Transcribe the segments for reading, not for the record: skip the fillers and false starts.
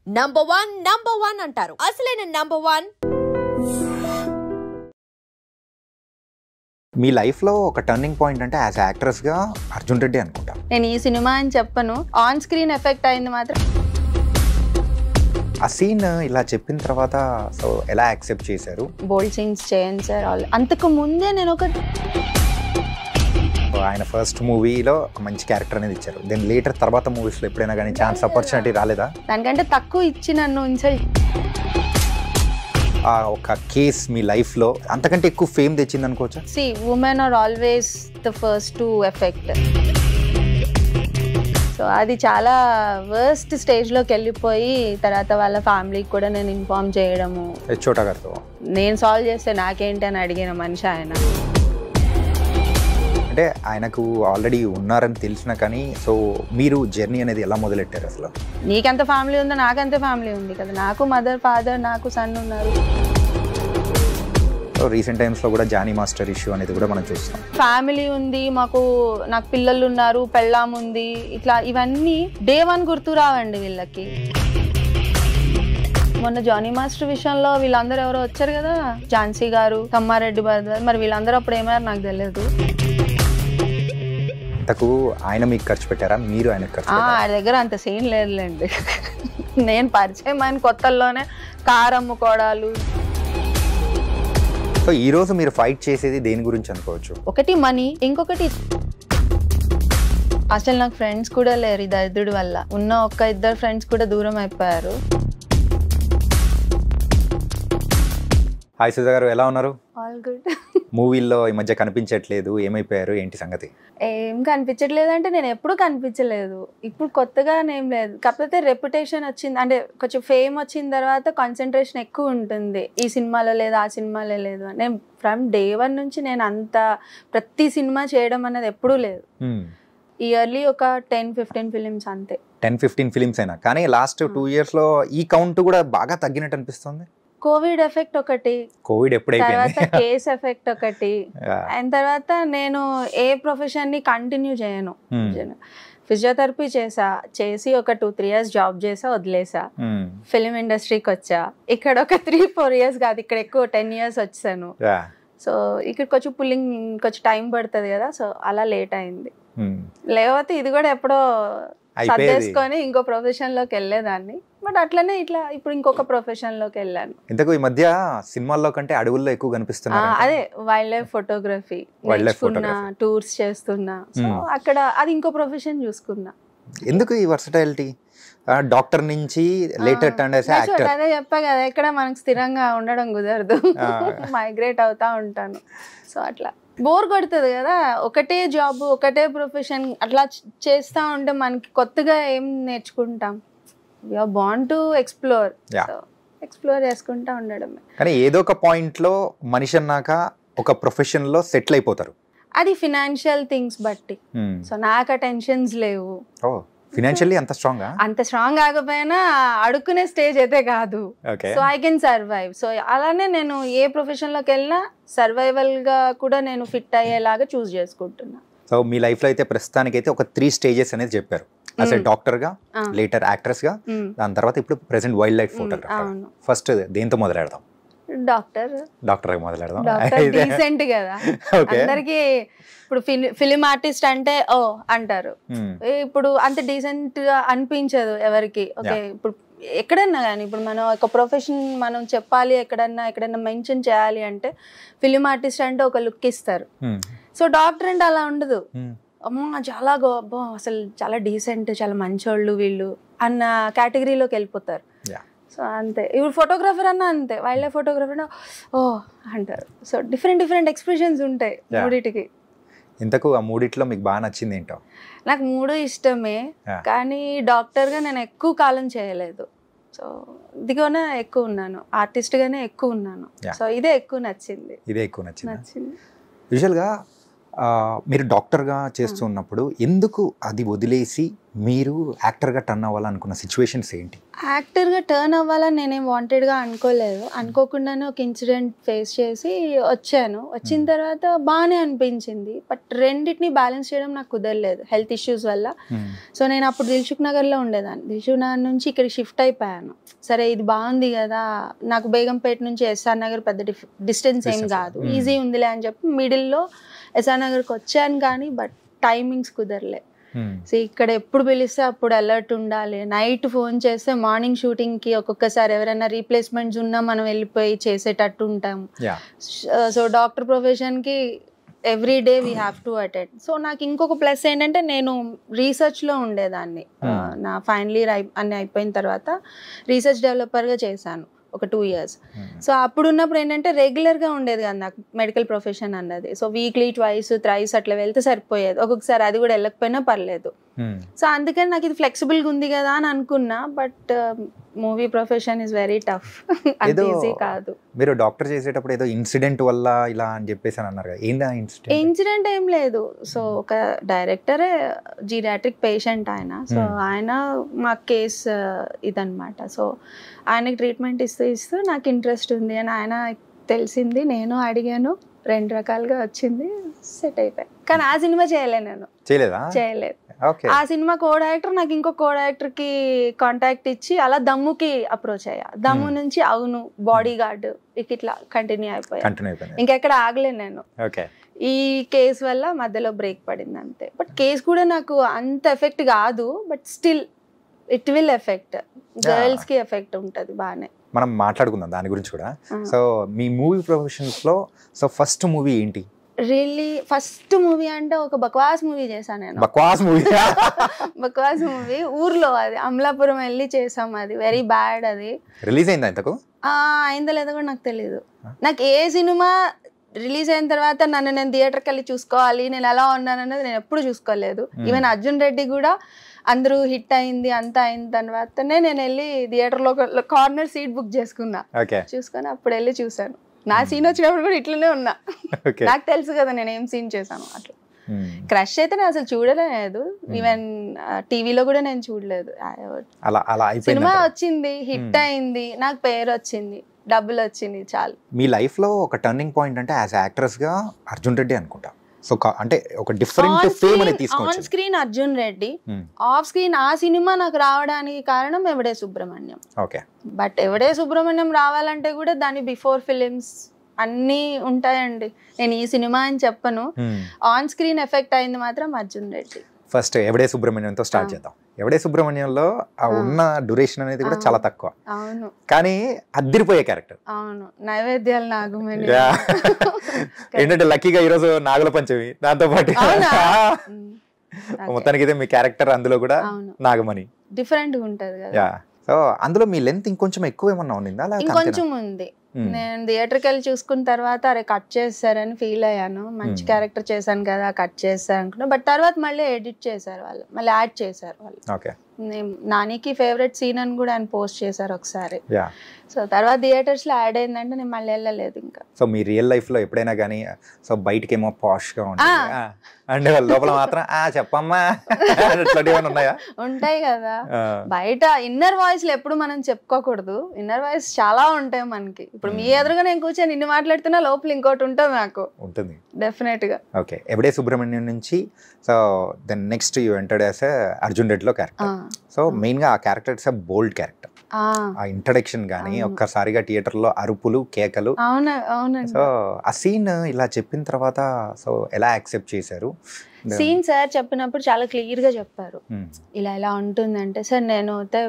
Number one అంటారు. అసలైన number one. మీ లైఫ్లో ఒక టర్నింగ్ పాయింట్ అంటే యాజ్ యాక్ట్రెస్గా అర్జున్ రెడ్డి అనుకుంటా. నేను ఈ సినిమా అని చెప్పను, ఆన్ స్క్రీన్ ఎఫెక్ట్ అయింది మాత్రం. ఆ సీన్ ఇలా చెప్పిన తర్వాత సో ఎలా యాక్సెప్ట్ చేశారు? బోల్డ్ సీన్స్ చేయండి సార్. అంతకు ముందే నేను ఒక ఆయన ఫస్ట్ మూవీలో మంచి క్యారెక్టర్ అనేది ఇచ్చారు. దెన్ లేటర్ తర్వాత మూవీస్లో ఎప్పుడైనా కానీ ఛాన్స్ ఆపర్చునిటీ రాలేదా? దానికంటే తక్కువ ఇచ్చి నన్ను ఇన్సల్ట్. ఒక కేస్ మీ లైఫ్లో అంతకంటే ఎక్కువ ఫేమ్ తెచ్చింది అనుకోవచ్చా? See women are always the first to affect. So అది చాలా వర్స్ట్ స్టేజ్లోకి వెళ్ళిపోయి తర్వాత వాళ్ళ ఫ్యామిలీకి కూడా నేను ఇన్ఫార్మ్ చేయడము. చోటా గారితో నేను సాల్వ్ చేస్తే నాకేంటి అని అడిగిన మనిషి ఆయన. అంటే ఆయనకు ఆల్రెడీ ఉన్నారని తెలిసినా కానీ సో మీరు జర్నీ అనేది ఎలా మొదలెట్టారు అసలు? నీకెంత ఫ్యామిలీ ఉందో నాకంతే ఫ్యామిలీ ఉంది కదా. నాకు మదర్, ఫాదర్, నాకు సన్ ఉన్నారు. సో రీసెంట్ టైమ్స్లో కూడా జానీ మాస్టర్ ఇష్యూ అనేది కూడా మనం చూస్తాం. ఫ్యామిలీ ఉంది నాకు పిల్లలు ఉన్నారు, పెళ్ళాం ఉంది, ఇట్లా ఇవన్నీ డే వన్ గుర్తు రావండి వీళ్ళకి. మొన్న జానీ మాస్టర్ విషయంలో వీళ్ళందరూ ఎవరో వచ్చారు కదా, ఝాన్సీ గారు, తమ్మారెడ్డి భరద్వాజ్, మరి వీళ్ళందరూ అప్పుడు ఏమయ్యారు నాకు తెలియదు. అంతకు ఆయన మీకు ఖర్చు పెట్టారా, మీరు ఆయన ఖర్చు? ఆయన దగ్గర అంత సీన్ లేదులేండి. నేను పరిచయం ఆయన కొత్తల్లోనే కారు అమ్ముకోవడాలు. సో ఈ రోజు మీరు ఫైట్ చేసేది దేని గురించి అనుకోవచ్చు? ఒకటి మనీ, ఇంకొకటి అసలు నాకు ఫ్రెండ్స్ కూడా లేరు ఈ దరిద్రుడి వల్ల. ఉన్న ఒక్క ఇద్దరు ఫ్రెండ్స్ కూడా దూరం అయిపోయారు. హాయ్ సుజా గారు, ఎలా ఉన్నారు? All good. మూవీల్లో ఈ మధ్య కనిపించట్లేదు, ఏమైపోయారు, ఏంటి సంగతి? ఏం కనిపించట్లేదు అంటే నేను ఎప్పుడు కనిపించలేదు, ఇప్పుడు కొత్తగా ఏం లేదు. కాకపోతే రెప్యుటేషన్ వచ్చింది అంటే కొంచెం ఫేమ్ వచ్చిన తర్వాత కాన్సన్ట్రేషన్ ఎక్కువ ఉంటుంది. ఈ సినిమాలో లేదు, ఆ సినిమాలో లేదు. నేను ఫ్రమ్ డే వన్ నుంచి నేను అంత ప్రతి సినిమా చేయడం అనేది ఎప్పుడూ లేదు. ఇయర్లీ ఒక 10-15 ఫిలిమ్స్ అంతే. 10-15 ఫిలిమ్స్ అయినా కానీ లాస్ట్ 2 yearsలో ఈ కౌంట్ కూడా బాగా తగ్గినట్టు అనిపిస్తుంది. కోవిడ్ ఎఫెక్ట్ ఒకటి, కోవిడ్ తర్వాత కేస్ ఎఫెక్ట్ ఒకటి, అండ్ తర్వాత నేను ఏ ప్రొఫెషన్ ని కంటిన్యూ చేయను. ఫిజియోథెరపీ చేసి ఒక 2-3 years జాబ్ చేసా, వదిలేసా. ఫిలిం ఇండస్ట్రీకి వచ్చా. ఇక్కడ ఒక 3-4 years కాదు, ఇక్కడ ఎక్కువ 10 years వచ్చాను. సో ఇక్కడ కొంచెం పుల్లింగ్ కొంచెం టైం పడుతుంది కదా, సో అలా లేట్ అయింది. లేకపోతే ఇది కూడా ఎప్పుడో సర్దేసుకొని ఇంకో ప్రొఫెషన్ లోకి వెళ్ళేదాన్ని. బట్ అట్లనే ఇట్లా ఇప్పుడు ఇంకొక ప్రొఫెషన్ లోకి వెళ్ళాను. ఇంతకు ఈ మధ్య సినిమాల్లో కంటే అడవుల్లో ఎక్కువ కనిపిస్తున్నా. అదే వైల్డ్ లైఫ్ ఫోటోగ్రఫీ నేర్చుకున్నా, టూర్స్ చేస్తున్నా. సో అక్కడ అది ఇంకో ప్రొఫెషన్ చూసుకున్నా. ఎందుకు ఈ వర్సటైలిటీ? డాక్టర్ నుంచి లేటర్ టర్న్ చేసే యాక్టర్. అదే చెప్పా కదా, ఎక్కడ మనకు స్థిరంగా ఉండడం కుదరదు, మైగ్రేట్ అవుతా ఉంటాను. సో అట్లా బోర్ కొడుతుంది కదా, ఒకటే జాబ్ ఒకటే ప్రొఫెషన్ అట్లా చేస్తూ ఉంటే మనకి కొత్తగా ఏం నేర్చుకుంటాం? వి బాండ్ టు ఎక్స్ప్లోర్, ఎక్స్ప్లోర్ చేసుకుంటా ఉండడమే. కానీ ఏదో ఒక పాయింట్లో మనిషి అన్నాక ఒక ప్రొఫెషన్లో సెటిల్ అయిపోతారు. అది ఫినాన్షియల్ థింగ్స్ బట్టి. సో నాకు టెన్షన్స్ లేవు. ఫినాన్షియల్లీ అంత స్ట్రాంగ్ కాకపోయినా అడుక్కునే స్టేజ్ అయితే కాదు. So I can survive. So అలానే నేను ఏ ప్రొఫెషన్ లోకి వెళ్ళినా సర్వైవల్ గా కూడా నేను ఫిట్ అయ్యేలాగా చూస్ చేసుకుంటున్నా. సో మీ లైఫ్ లో అయితే ప్రస్తుతానికి అయితే ఒక 3 stages అనేది చెప్పారు. అసలు డాక్టర్ గా, లేటర్ యాక్ట్రెస్ గా, దాని తర్వాత ఇప్పుడు present wild life photographer. First దేంతో మొదలెడదాం? డాక్టర్ మొదలెడదాం. డీసెంట్ కదా అందరికి. ఇప్పుడు ఫిలిం ఆర్టిస్ట్ అంటే ఓ అంటారు, ఇప్పుడు అంత డీసెంట్ గా అనిపించదు ఎవరికి. ఓకే, ఇప్పుడు ఎక్కడన్నా కానీ ఇప్పుడు మనం ఒక ప్రొఫెషన్ మనం చెప్పాలి, ఎక్కడన్నా మెన్షన్ చేయాలి అంటే ఫిలిం ఆర్టిస్ట్ అంటే ఒక లుక్ ఇస్తారు. సో డాక్టర్ అంటే అలా ఉండదు. అమ్మో చాలా అసలు చాలా డీసెంట్, చాలా మంచోళ్ళు వీళ్ళు అన్న కేటగిరీలోకి వెళ్ళిపోతారు. సో అంతే. ఇప్పుడు ఫోటోగ్రాఫర్ అన్నా అంతే, వైల్డ్ లైఫ్ ఫోటోగ్రాఫర్ అన్నా ఓ అంటారు. సో డిఫరెంట్ ఎక్స్ప్రెషన్స్ ఉంటాయి మూడిటికి. ఇంతకు ఆ మూడిట్లో మీకు బాగా నచ్చింది ఏంటో? నాకు 3 ఇష్టమే, కానీ డాక్టర్గా నేను ఎక్కువ కాలం చేయలేదు. సో ఇదిగోనే ఎక్కువ ఉన్నాను, ఆర్టిస్ట్గానే ఎక్కువ ఉన్నాను. సో ఇదే ఎక్కువ నచ్చింది. యూజువల్గా మీరు డాక్టర్గా చేస్తున్నప్పుడు ఎందుకు అది వదిలేసి మీరు యాక్టర్గా టర్న్ అవ్వాలనుకున్న సిచ్యువేషన్స్ ఏంటి? యాక్టర్గా టర్న్ అవ్వాలని నేనేం వాంటెడ్గా అనుకోలేదు. అనుకోకుండానే ఒక ఇన్సిడెంట్ ఫేస్ చేసి వచ్చాను. వచ్చిన తర్వాత బాగానే అనిపించింది. బట్ రెండింటిని బ్యాలెన్స్ చేయడం నాకు కుదరలేదు హెల్త్ ఇష్యూస్ వల్ల. సో నేను అప్పుడు దిల్సుఖ్ నగర్లో ఉండేదాన్ని. దిల్సుఖ్ నగర్ నుంచి ఇక్కడికి షిఫ్ట్ అయిపోయాను. సరే ఇది బాగుంది కదా, నాకు బేగంపేట నుంచి ఎస్ఆర్ నగర్ పెద్ద డిస్టెన్స్ ఏం కాదు, ఈజీ ఉందిలే అని చెప్పి మిడిల్లో ఎస్ఆర్ నగర్కి వచ్చాను. కానీ బట్ టైమింగ్స్ కుదరలే. సో ఇక్కడ ఎప్పుడు పిలిస్తే అప్పుడు అలర్ట్ ఉండాలి. నైట్ ఫోన్ చేస్తే మార్నింగ్ షూటింగ్కి ఒక్కొక్కసారి ఎవరైనా రీప్లేస్మెంట్స్ ఉన్నా మనం వెళ్ళిపోయి చేసేటట్టు ఉంటాం. సో డాక్టర్ ప్రొఫెషన్కి every day we have to attend. So నాకు ఇంకొక ప్లస్ ఏంటంటే నేను రీసెర్చ్లో ఉండేదాన్ని. నా ఫైనల్ ఇయర్ అన్నీ అయిపోయిన తర్వాత రీసెర్చ్ డెవలపర్గా చేశాను ఒక 2 years. సో అప్పుడు ఉన్నప్పుడు ఏంటంటే రెగ్యులర్గా ఉండేది కదా నాకు మెడికల్ ప్రొఫెషన్ అన్నది. సో వీక్లీ 2, 3 అట్లా వెళ్తే సరిపోయేది. ఒక్కొక్కసారి అది కూడా వెళ్ళకపోయినా పర్లేదు. సో అందుకని నాకు ఇది ఫ్లెక్సిబుల్గా ఉంది కదా అని అనుకున్నా. But movie profession is very tough, అంత ఈజీ కాదు. మీరు డాక్టర్ చేసేటప్పుడు ఏదో ఇన్సిడెంట్ వల్ల ఇలా అని చెప్పేసి అన్నారు కదా, ఏందా ఇన్సిడెంట్ ఏం లేదు. సో ఒక డైరెక్టరే జీరియాట్రిక్ పేషెంట్ ఆయన. సో ఆయన మా కేస్ ఇదనమాట. సో ఆయనకి ట్రీట్మెంట్ ఇస్తూ నాకు ఇంట్రెస్ట్ ఉంది అని ఆయన తెలిసింది. నేను అడిగాను, 2 రకాలుగా వచ్చింది, సెట్ అయిపోయి. కానీ ఆ సినిమా చేయలేదు. ఆ సినిమా కో డైరెక్టర్ నాకు ఇంకో కో డైరెక్టర్ కి కాంటాక్ట్ ఇచ్చి అలా దమ్ముకి అప్రోచ్ అయ్యా. దమ్ము నుంచి అవును, బాడీ గార్డ్ ఇట్లా కంటిన్యూ అయిపోయా. ఇంకెక్కడ ఆగలేను నేను. ఈ కేసు వల్ల మధ్యలో బ్రేక్ పడింది అంతే. బట్ కేసు కూడా నాకు అంత ఎఫెక్ట్ కాదు. But still it will effect, girls కి ఎఫెక్ట్ ఉంటుంది బాగానే. మనం మాట్లాడుకుందాం దాని గురించి కూడా. సో మీ మూవీ ప్రొఫెషన్స్ లో సో ఫస్ట్ మూవీ ఏంటి? రియల్లీ ఫస్ట్ మూవీ అంటే ఒక బక్వాస్ మూవీ చేశాను నేను. బక్వాస్ మూవీ ఊర్లో, అది అమలాపురం వెళ్ళి చేసాం. అది వెరీ బ్యాడ్. అది రిలీజ్ అయిందా ఇంతకు? అయిందో లేదో కూడా నాకు తెలీదు. నాకు ఏ సినిమా రిలీజ్ అయిన తర్వాత నన్ను నేను థియేటర్కి వెళ్ళి చూసుకోవాలి, నేను ఎలా ఉన్నాను అన్నది నేను ఎప్పుడు చూసుకోలేదు. ఈవెన్ అర్జున్ రెడ్డి కూడా అందరూ హిట్ అయింది అంతా అయిన తర్వాతనే నేను వెళ్ళి థియేటర్లో కార్నర్ సీట్ బుక్ చేసుకున్నా. చూసుకొని అప్పుడు వెళ్ళి చూసాను. నా సీన్ వచ్చినప్పుడు కూడా ఇట్లనే ఉన్నా. నాకు తెలుసు కదా నేను ఏం సీన్ చేశాను. అట్లా క్రష్ అయితే నేను అసలు చూడలేదు. ఈవెన్ టీవీలో కూడా నేను చూడలేదు. సినిమా వచ్చింది, హిట్ అయింది, నాకు పేరు వచ్చింది, డబ్బులు వచ్చింది, చాలు. మీ లైఫ్ లో ఒక టర్నింగ్ పాయింట్ అంటే యాజ్ యాక్ట్రెస్ గా అర్జున్ రెడ్డి అనుకుంటా. సో అంటే ఒక డిఫరెంట్ ఫేమ్ అనేది తీసుకొచ్చారు. On screen Arjun Reddy, off screen ఆ సినిమా నాకు రావడానికి కారణం ఎవడే సుబ్రహ్మణ్యం. ఓకే. బట్ ఎవడే సుబ్రహ్మణ్యం రావాలంటే కూడా దాని బిఫోర్ ఫిలిమ్స్ అన్నీ ఉంటాయండి. నేను ఈ సినిమా అని చెప్పను. ఆన్ స్క్రీన్ ఎఫెక్ట్ అయింది మాత్రం అర్జున్ రెడ్డి. ఫస్ట్ ఎవడే సుబ్రహ్మణ్యంతో స్టార్ట్ చేద్దాం. ఎవడే సుబ్రహ్మణ్యంలో ఆ ఉన్న డ్యూరేషన్ అనేది కూడా చాలా తక్కువ. అవును. కానీ అద్దిరిపోయే క్యారెక్టర్. అవును. నైవేద్యాలు నాగమణి. ఏంటంటే లక్కీగా ఈరోజు నాగుల పంచమి, దాంతో పాటు మొత్తానికి అయితే మీ క్యారెక్టర్ అందులో కూడా నాగమణి డిఫరెంట్ గా ఉంటది కదా. సో అందులో మీ లెంత్ ఇంకొంచెం ఎక్కువ ఏమన్నా ఉండిందా? ఇంకొంచెం ఉంది. నేను థియేటర్కి వెళ్ళి చూసుకున్న తర్వాత అరే కట్ చేస్తారని ఫీల్ అయ్యాను. మంచి క్యారెక్టర్ చేశాను కదా, కట్ చేస్తారు అనుకున్నా. బట్ తర్వాత మళ్ళీ ఎడిట్ చేశారు వాళ్ళు, మళ్ళీ యాడ్ చేశారు వాళ్ళు. నానికి ఫేవరెట్ సీన్ అని కూడా ఆయన పోస్ట్ చేశారు ఒకసారి. సో తర్వాత థియేటర్స్ లో యాడ్ అయిందంటే నేను మళ్ళీ వెళ్ళలేదు ఇంకా. సో మీ రియల్ లైఫ్ లో ఎప్పుడైనా కానీ సో బయటకేమో పాష్ గా ఉంటుంది అంటే లోపల మాత్రం చెప్పమ్మా ఉన్నాయా? ఉంటాయి కదా. బయట ఇన్నర్ వాయిస్ ఎప్పుడు మనం చెప్పుకోకూడదు. ఇన్నర్ వాయిస్ చాలా ఉంటాయి మనకి. ఇప్పుడు మీ ఎదురుగా నేను కూర్చొని ఇన్ని మాట్లాడుతున్నా లోపల ఇంకోటి ఉంటుంది నాకు ఉంటుంది డెఫినెట్ గా. ఓకే. ఎవడే సుబ్రహ్మణ్యం నుంచి so then next you entered as Arjun రెడ్డిలో క్యారెక్టర్. సో మెయిన్ గా ఆ క్యారెక్టర్ ఇట్స్ బోల్డ్ క్యారెక్టర్. ఆ ఇంట్రడక్షన్ గానీ ఒక్కసారిగా థియేటర్ లో అరుపులు, కేకలు. సో ఆ సీన్ ఇలా చెప్పిన తర్వాత సో ఎలా యాక్సెప్ట్ చేశారు? సీన్ సార్ చెప్పినప్పుడు చాలా క్లియర్ గా చెప్పారు, ఇలా ఎలా ఉంటుందంటే. సార్ నేను అయితే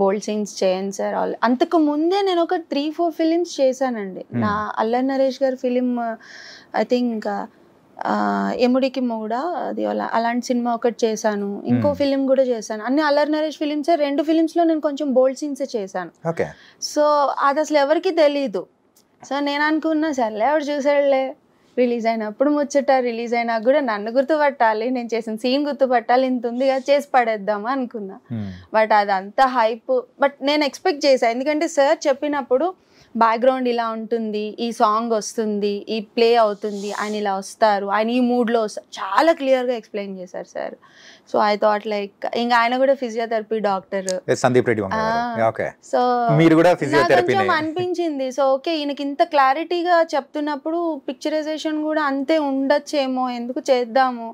బోల్డ్ సీన్స్ చేయను సార్. అంతకు ముందే నేను ఒక 3-4 ఫిలిమ్స్ చేశానండి. నా అల్లరి నరేష్ గారి ఫిలిం ఐ థింక్ ఎముడికి మూడా, అది అలాంటి సినిమా ఒకటి చేశాను. ఇంకో ఫిలిం కూడా చేశాను. అన్ని అల్లరి నరేష్ ఫిలిమ్సే. 2 ఫిలిమ్స్లో నేను కొంచెం బోల్డ్ సీన్సే చేశాను. సో అది అసలు ఎవరికి తెలీదు. సో నేను అనుకున్నా సర్లే ఎవరు చూసాడులే రిలీజ్ అయినప్పుడు ముచ్చట, రిలీజ్ అయినా కూడా నన్ను గుర్తుపట్టాలి, నేను చేసిన సీన్ గుర్తుపట్టాలి, ఇంత ఉంది కదా చేసి పడేద్దామా అనుకున్నా. బట్ అదంతా హైప్. బట్ నేను ఎక్స్పెక్ట్ చేశాను, ఎందుకంటే సార్ చెప్పినప్పుడు బ్యాక్గ్రౌండ్ ఇలా ఉంటుంది, ఈ సాంగ్ వస్తుంది, ఈ ప్లే అవుతుంది, ఆయన ఇలా వస్తారు, ఆయన ఈ మూడ్లో వస్తారు, చాలా క్లియర్గా ఎక్స్ప్లెయిన్ చేశారు sir. So I thought like, ఇంకా ఆయన కూడా physiotherapy doctor Sandeep Reddy. So మీరు కూడా కొంచెం అనిపించింది. సో ఓకే, ఈయనకి ఇంత క్లారిటీగా చెప్తున్నప్పుడు పిక్చరైజేషన్ కూడా అంతే ఉండొచ్చేమో, ఎందుకు చేద్దాము,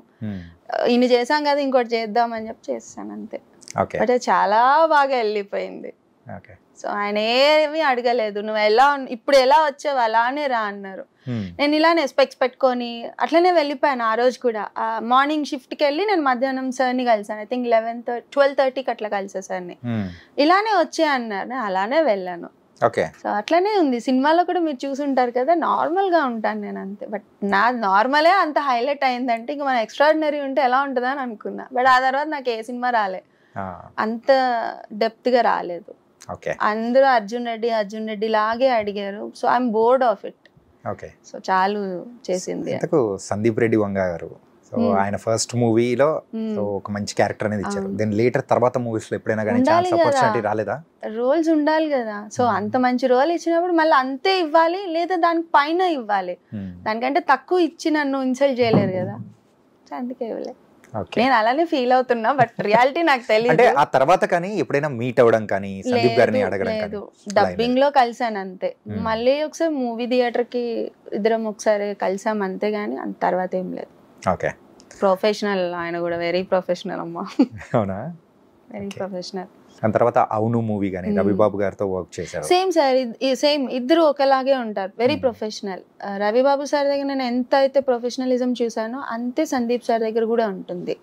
ఈయన చేసాం కదా ఇంకోటి చేద్దామని చెప్పి చేస్తాను అంతే. బట్ చాలా బాగా వెళ్ళిపోయింది. సో ఆయన ఏమీ అడగలేదు, నువ్వు ఎలా ఇప్పుడు ఎలా వచ్చావు అలానే రా అన్నారు. నేను ఇలానే స్పెక్స్ పెట్టుకొని అట్లనే వెళ్ళిపోయాను. ఆ రోజు కూడా మార్నింగ్ షిఫ్ట్కి వెళ్ళి నేను మధ్యాహ్నం సార్ని కలిసాను. ఐ థింక్ 12:30కి అట్లా కలిసా సార్ని. ఇలానే వచ్చే అన్నారు, అలానే వెళ్ళాను. సో అట్లనే ఉంది. సినిమాలో కూడా మీరు చూసుంటారు కదా, నార్మల్గా ఉంటాను నేను అంతే. బట్ నా నార్మలే అంత హైలైట్ అయిందంటే ఇంకా మన ఎక్స్ట్రాడినరీ ఉంటే ఎలా ఉంటుందా అని అనుకున్నా. బట్ ఆ తర్వాత నాకు ఏ సినిమా రాలే, అంత డెప్త్గా రాలేదు. అందరూ అర్జున్ రెడ్డి లాగే అడిగారు. So I'm board of it. So చాలు చేసింది. సందీప్ రెడ్డి వంగ గారు, సో ఆయన ఫస్ట్ మూవీలో ఒక మంచి క్యారెక్టర్ అనేది ఇచ్చారు. దెన్ లేటర్ తర్వాత మూవీస్ లో ఎప్పుడైనా కానీ ఛాన్స్ ఆపర్చునిటీ రాలేదా? రోల్స్ ఉండాలి కదా. సో అంత మంచి రోల్ ఇచ్చినప్పుడు మళ్ళీ అంతే ఇవ్వాలి, లేదా దానికి పైన ఇవ్వాలి. దానికంటే తక్కువ ఇచ్చి నన్ను ఇన్సల్ట్ చేయలేరు కదా. అందుకే ఇవ్వలేదు. నేను అలానే ఫీల్ అవుతున్నా, బట్ రియాలిటీ నాకు తెలియదు. ఆ తర్వాత కానీ ఎప్పుడైనా మీట్ అవ్వడం కానీ సందీప్ గారిని అడగడం కానీ? డబ్బింగ్ లో కలిసాను అంతే. మళ్ళీ ఒకసారి మూవీ థియేటర్ కి ఇద్దరం ఒకసారి కలిసాం అంతే, గానీ అంత తర్వాత ఏం లేదు. ప్రొఫెషనల్, ఆయన కూడా వెరీ ప్రొఫెషనల్ అమ్మా. అవునా? Very professional. ఆ తర్వాత అవును మూవీ కానీ రవిబాబు గారితో వర్క్ చేశారు. సేమ్ సార్, సేమ్ ఇద్దరు ఒకలాగే ఉంటారు, వెరీ ప్రొఫెషనల్. రవిబాబు సార్ దగ్గర నేను ఎంత అయితే ప్రొఫెషనలిజం చూసానో అంతే సందీప్ సార్ దగ్గర కూడా ఉంటుంది.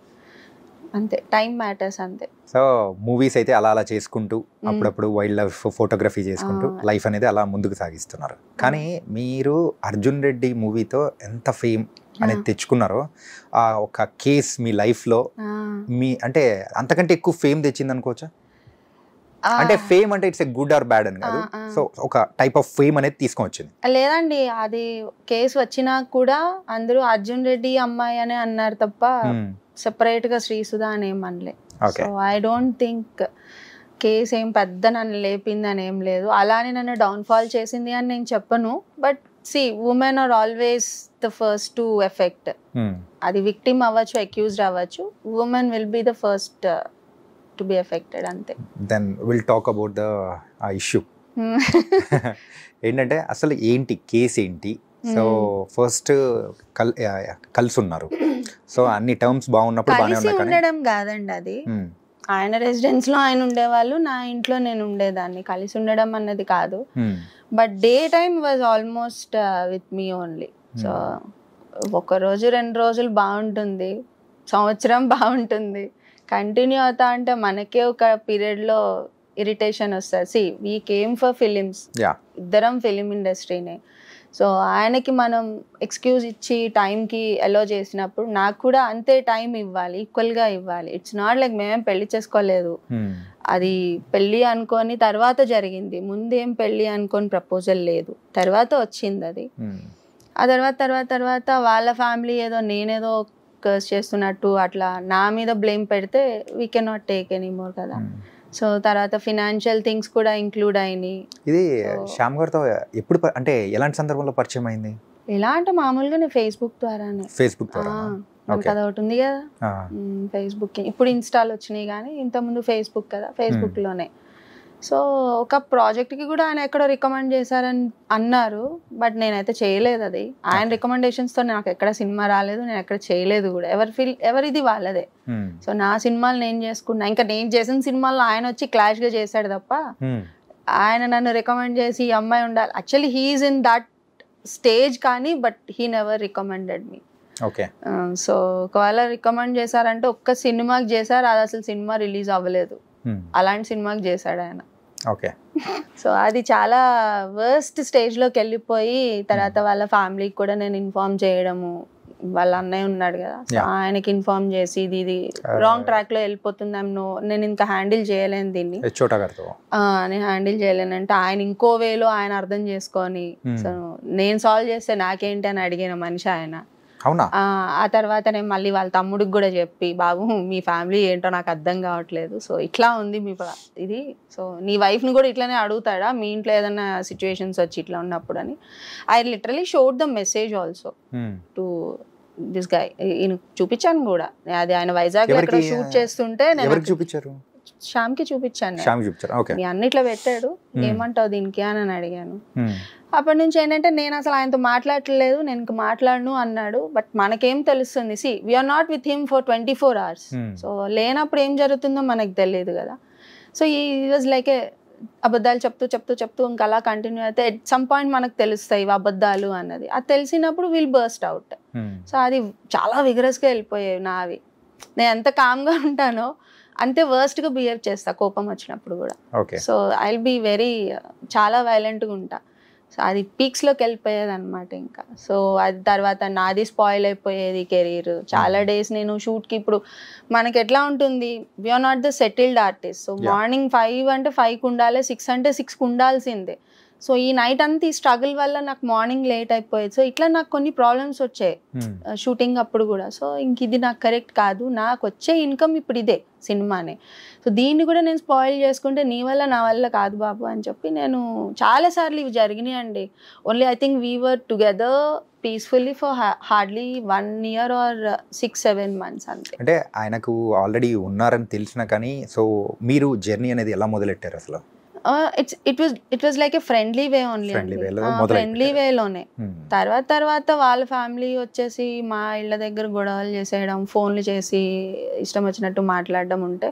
అంతే, టైం మ్యాటర్స్ అంతే. సో మూవీస్ అయితే అలా అలా చేసుకుంటూ అప్పుడప్పుడు వైల్డ్ లైఫ్ ఫోటోగ్రఫీ చేసుకుంటూ లైఫ్ అనేది అలా ముందుకు సాగిస్తున్నారు. కానీ మీరు అర్జున్ రెడ్డి మూవీతో ఎంత ఫేమ్ అనేది తెచ్చుకున్నారో, ఆ ఒక కేస్ మీ లైఫ్లో మీ అంటే అంతకంటే ఎక్కువ ఫేమ్ తెచ్చింది అనుకోవచ్చా? అంటే ఫేమ్ అంటే it's a good or bad అని కాదు, సో ఒక టైప్ ఆఫ్ ఫేమ్ అనేది తీసుకొని వచ్చింది. లేదండి, అది కేసు వచ్చినా కూడా అందరూ అర్జున్ రెడ్డి అమ్మాయి అనే అన్నారు తప్ప సెపరేట్ గా శ్రీసుధా అని ఏం అనలే. So I don't think case ఏం పెద్ద నన్ను లేపింది అని ఏం లేదు, అలానే నన్ను డౌన్ఫాల్ చేసింది అని నేను చెప్పను. But see, women are always the first to affect. అది విక్టిమ్ అవ్వచ్చు, అక్యూజ్డ్ అవ్వచ్చు, women will be the first to be affected అంతే. Then we'll talk about the issue. ఏంటంటే అసలు ఏంటి కేసు ఏంటి? సో ఫస్ట్ కలిసి ఉన్నారు, సో అన్ని టర్మ్స్ బాగున్నప్పుడు బాగానే ఉన్నాయి. ఉండడం కాదండి అది, ఆయన రెసిడెన్స్ లో ఆయన ఉండేవాళ్ళు, నా ఇంట్లో నేను ఉండేదాన్ని. కలిసి ఉండడం అన్నది కాదు. But day time was almost with me only. So ఒక రోజు 2 రోజులు బాగుంటుంది, సంవత్సరం బాగుంటుంది, కంటిన్యూ అవుతా అంటే మనకే ఒక పీరియడ్లో ఇరిటేషన్ వస్తుంది. See, we came for films, ఇద్దరం ఫిలిం ఇండస్ట్రీనే. సో ఆయనకి మనం ఎక్స్క్యూజ్ ఇచ్చి టైంకి అలో చేసినప్పుడు నాకు కూడా అంతే టైం ఇవ్వాలి, ఈక్వల్గా ఇవ్వాలి. ఇట్స్ నాట్ లైక్ మేమేం పెళ్లి చేసుకోలేదు, అది పెళ్ళి అనుకొని తర్వాత జరిగింది. ముందేం పెళ్ళి అనుకొని ప్రపోజల్ లేదు, తర్వాత వచ్చింది అది. ఆ తర్వాత వాళ్ళ ఫ్యామిలీ ఏదో నేనేదో కర్స్ చేస్తున్నట్టు అట్లా నా మీద బ్లేమ్ పెడితే we can not take any more కదా. సో తర్వాత ఫినాన్షియల్ థింగ్స్ కూడా ఇంక్లూడ్ అయినాయి. ఇది శ్యామ్ గారితో ఎప్పుడు అంటే ఎలాంటి సందర్భంలో పరిచయం అయింది? ఎలా అంటే మామూలుగా నేను ఫేస్బుక్ ద్వారానే. ఫేస్బుక్ ద్వారా కదా ఒకటి ఉంది కదా ఫేస్బుక్, ఇప్పుడు ఇన్స్టాల్ వచ్చినాయి కానీ ఇంతకుముందు ఫేస్బుక్ కదా, ఫేస్బుక్ లోనే. సో ఒక ప్రాజెక్ట్కి కూడా ఆయన ఎక్కడో రికమెండ్ చేశారని అన్నారు, బట్ నేనైతే చేయలేదు అది. ఆయన రికమెండేషన్స్తో నాకు ఎక్కడ సినిమా రాలేదు, నేను ఎక్కడ చేయలేదు కూడా. ఎవరిది వాళ్ళదే. సో నా సినిమాలు నేను చేసుకున్నా. ఇంకా నేను చేసిన సినిమాల్లో ఆయన వచ్చి క్లాష్గా చేశాడు తప్ప ఆయన నన్ను రికమెండ్ చేసి ఈ అమ్మాయి ఉండాలి. Actually he is in that stage కానీ, but he never recommended me. So ఒకవేళ రికమెండ్ చేశారంటే ఒక్క సినిమాకి చేశారు, అది అసలు సినిమా రిలీజ్ అవ్వలేదు. అలాంటి సినిమాకి చేశాడు ఆయన. సో అది చాలా వర్స్ట్ స్టేజ్లోకి వెళ్ళిపోయి తర్వాత వాళ్ళ ఫ్యామిలీకి కూడా నేను ఇన్ఫార్మ్ చేయడము, వాళ్ళ అన్నయ్య ఉన్నాడు కదా, ఆయనకి ఇన్ఫార్మ్ చేసి ఇది రాంగ్ ట్రాక్ లో వెళ్ళిపోతుంది, నేను ఇంకా హ్యాండిల్ చేయలేను దీన్ని, నేను హ్యాండిల్ చేయలేను అంటే ఆయన ఇంకో వేలో ఆయన అర్థం చేసుకొని సో నేను సాల్వ్ చేస్తే నాకేంటి అని అడిగిన మనిషి ఆయన. ఆ తర్వాత నేను మళ్ళీ వాళ్ళ తమ్ముడికి కూడా చెప్పి, బాబు మీ ఫ్యామిలీ ఏంటో నాకు అర్థం కావట్లేదు, సో ఇట్లా ఉంది మీ ఇది, సో నీ వైఫ్ని కూడా ఇట్లానే అడుగుతాడా మీ ఇంట్లో ఏదైనా సిచ్యువేషన్స్ వచ్చి ఇట్లా ఉన్నప్పుడు అని. I literally showed the message also to this guy. ఈయన చూపించాను కూడా, అది ఆయన వైజాగ్ ఎక్కడ షూట్ చేస్తుంటే నేను శ్యామ్కి చూపించాను, మీ అన్నిట్లో పెట్టాడు, ఏమంటావు దీనికి అని అడిగాను. అప్పటి నుంచి ఏంటంటే నేను అసలు ఆయనతో మాట్లాడలేదు, నేను ఇంకా మాట్లాడను అన్నాడు. బట్ మనకేం తెలుస్తుంది, see we are not with him for 24 hours, so లేనప్పుడు ఏం జరుగుతుందో మనకు తెలియదు కదా. సో ఈ వాజ్ లైక్ ఏ అబద్ధాలు చెప్తూ ఇంకా అలా కంటిన్యూ అయితే ఎట్ సమ్ పాయింట్ మనకు తెలుస్తాయి ఇవి అబద్ధాలు అన్నది. అది తెలిసినప్పుడు విల్ బర్స్ట్ అవుట్. సో అది చాలా విగరస్గా వెళ్ళిపోయాయి నావి. నేను ఎంత కామ్గా ఉంటానో అంతే వర్స్ట్గా బిహేవ్ చేస్తా కోపం వచ్చినప్పుడు కూడా. So I will be very చాలా వైలెంట్గా ఉంటా. సో అది పీక్స్లోకి వెళ్ళిపోయేది అనమాట ఇంకా. సో అది తర్వాత నాది స్పాయిల్ అయిపోయేది కెరీర్. చాలా డేస్ నేను షూట్కి, ఇప్పుడు మనకి ఎట్లా ఉంటుంది, we are not the settled artist. So morning 5 అంటే 5కి ఉండాలి, 6 అంటే 6కి ఉండాల్సిందే. సో ఈ నైట్ అంతా ఈ స్ట్రగుల్ వల్ల నాకు మార్నింగ్ లేట్ అయిపోయేది. సో ఇట్లా నాకు కొన్ని ప్రాబ్లమ్స్ వచ్చాయి షూటింగ్ అప్పుడు కూడా. సో ఇంక ఇది నాకు కరెక్ట్ కాదు, నాకు వచ్చే ఇన్కమ్ ఇప్పుడు ఇదే సినిమానే, సో దీన్ని కూడా నేను స్పాయిల్ చేసుకుంటే నీ వల్ల నా వల్ల కాదు బాబు అని చెప్పి నేను చాలాసార్లు ఇవి జరిగినాయి అండి. Only I think we were together peacefully for hardly 1 year or 6-7 months అంతే. అంటే ఆయనకు ఆల్రెడీ ఉన్నారని తెలిసినా కానీ, సో మీరు జర్నీ అనేది ఎలా మొదలెట్టారు అసలు? It was like a friendly way only, friendly వేలోనే. తర్వాత వాళ్ళ ఫ్యామిలీ వచ్చేసి మా ఇళ్ళ దగ్గర గొడవలు చేసేయడం, ఫోన్లు చేసి ఇష్టం వచ్చినట్టు మాట్లాడడం ఉంటే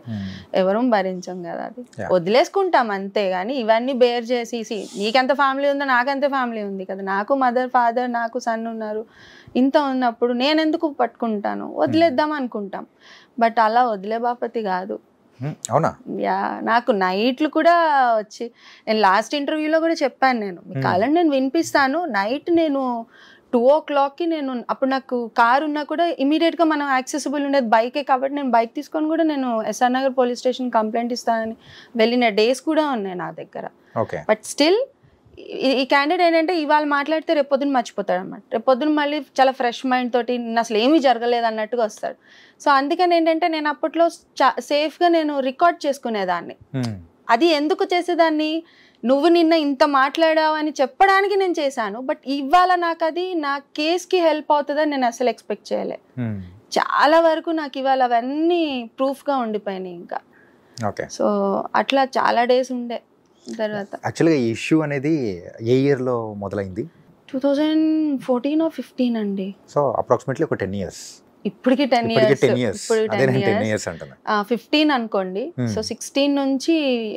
ఎవరూ భరించం కదా, అది వదిలేసుకుంటాం అంతే. కానీ ఇవన్నీ బేర్ చేసి నీకెంత ఫ్యామిలీ ఉందో నాకెంత ఫ్యామిలీ ఉంది కదా, నాకు మదర్ ఫాదర్ నాకు సన్ ఉన్నారు, ఇంత ఉన్నప్పుడు నేను ఎందుకు పట్టుకుంటాను, వదిలేద్దాం అనుకుంటాం. బట్ అలా వదిలే బాపతి కాదు. అవునా? యా, నాకు నైట్లు కూడా వచ్చి, నేను లాస్ట్ ఇంటర్వ్యూలో కూడా చెప్పాను, నేను మీకు కావాలంటే నేను వినిపిస్తాను, నైట్ నేను 2 o'clockకి నేను, అప్పుడు నాకు కార్ ఉన్నా కూడా ఇమీడియట్గా మనం యాక్సెసిబుల్ ఉండేది బైకే కాబట్టి నేను బైక్ తీసుకొని కూడా నేను SR Nagar police station complaint ఇస్తానని వెళ్ళిన డేస్ కూడా ఉన్నాయి నా దగ్గర. బట్ స్టిల్ ఈ క్యాండిడేట్ ఏంటంటే ఇవాళ మాట్లాడితే రేపొద్దున మర్చిపోతాడు అనమాట. రేపొద్దున మళ్ళీ చాలా ఫ్రెష్ మైండ్ తోటి అసలు ఏమీ జరగలేదు అన్నట్టుగా వస్తాడు. సో అందుకని ఏంటంటే నేను అప్పట్లో సేఫ్గా నేను రికార్డ్ చేసుకునేదాన్ని. అది ఎందుకు చేసేదాన్ని, నువ్వు నిన్న ఇంత మాట్లాడావు అని చెప్పడానికి నేను చేశాను. బట్ ఇవాళ నాకు అది నా కేస్కి హెల్ప్ అవుతుందని నేను అసలు ఎక్స్పెక్ట్ చేయలే. చాలా వరకు నాకు ఇవాళ అవన్నీ ప్రూఫ్గా ఉండిపోయినాయి ఇంకా. సో అట్లా చాలా డేస్ ఉండే. తర్వాత యాక్చువల్గా ఈ ఇష్యూ అనేది ఏ ఇయర్లో మొదలైంది? 2014 or 15 అండి. సో అప్రాక్సిమేట్లీ ఒక 10 years. ఇప్పటికి 10 years. 15 అనుకోండి. సో 16 నుంచి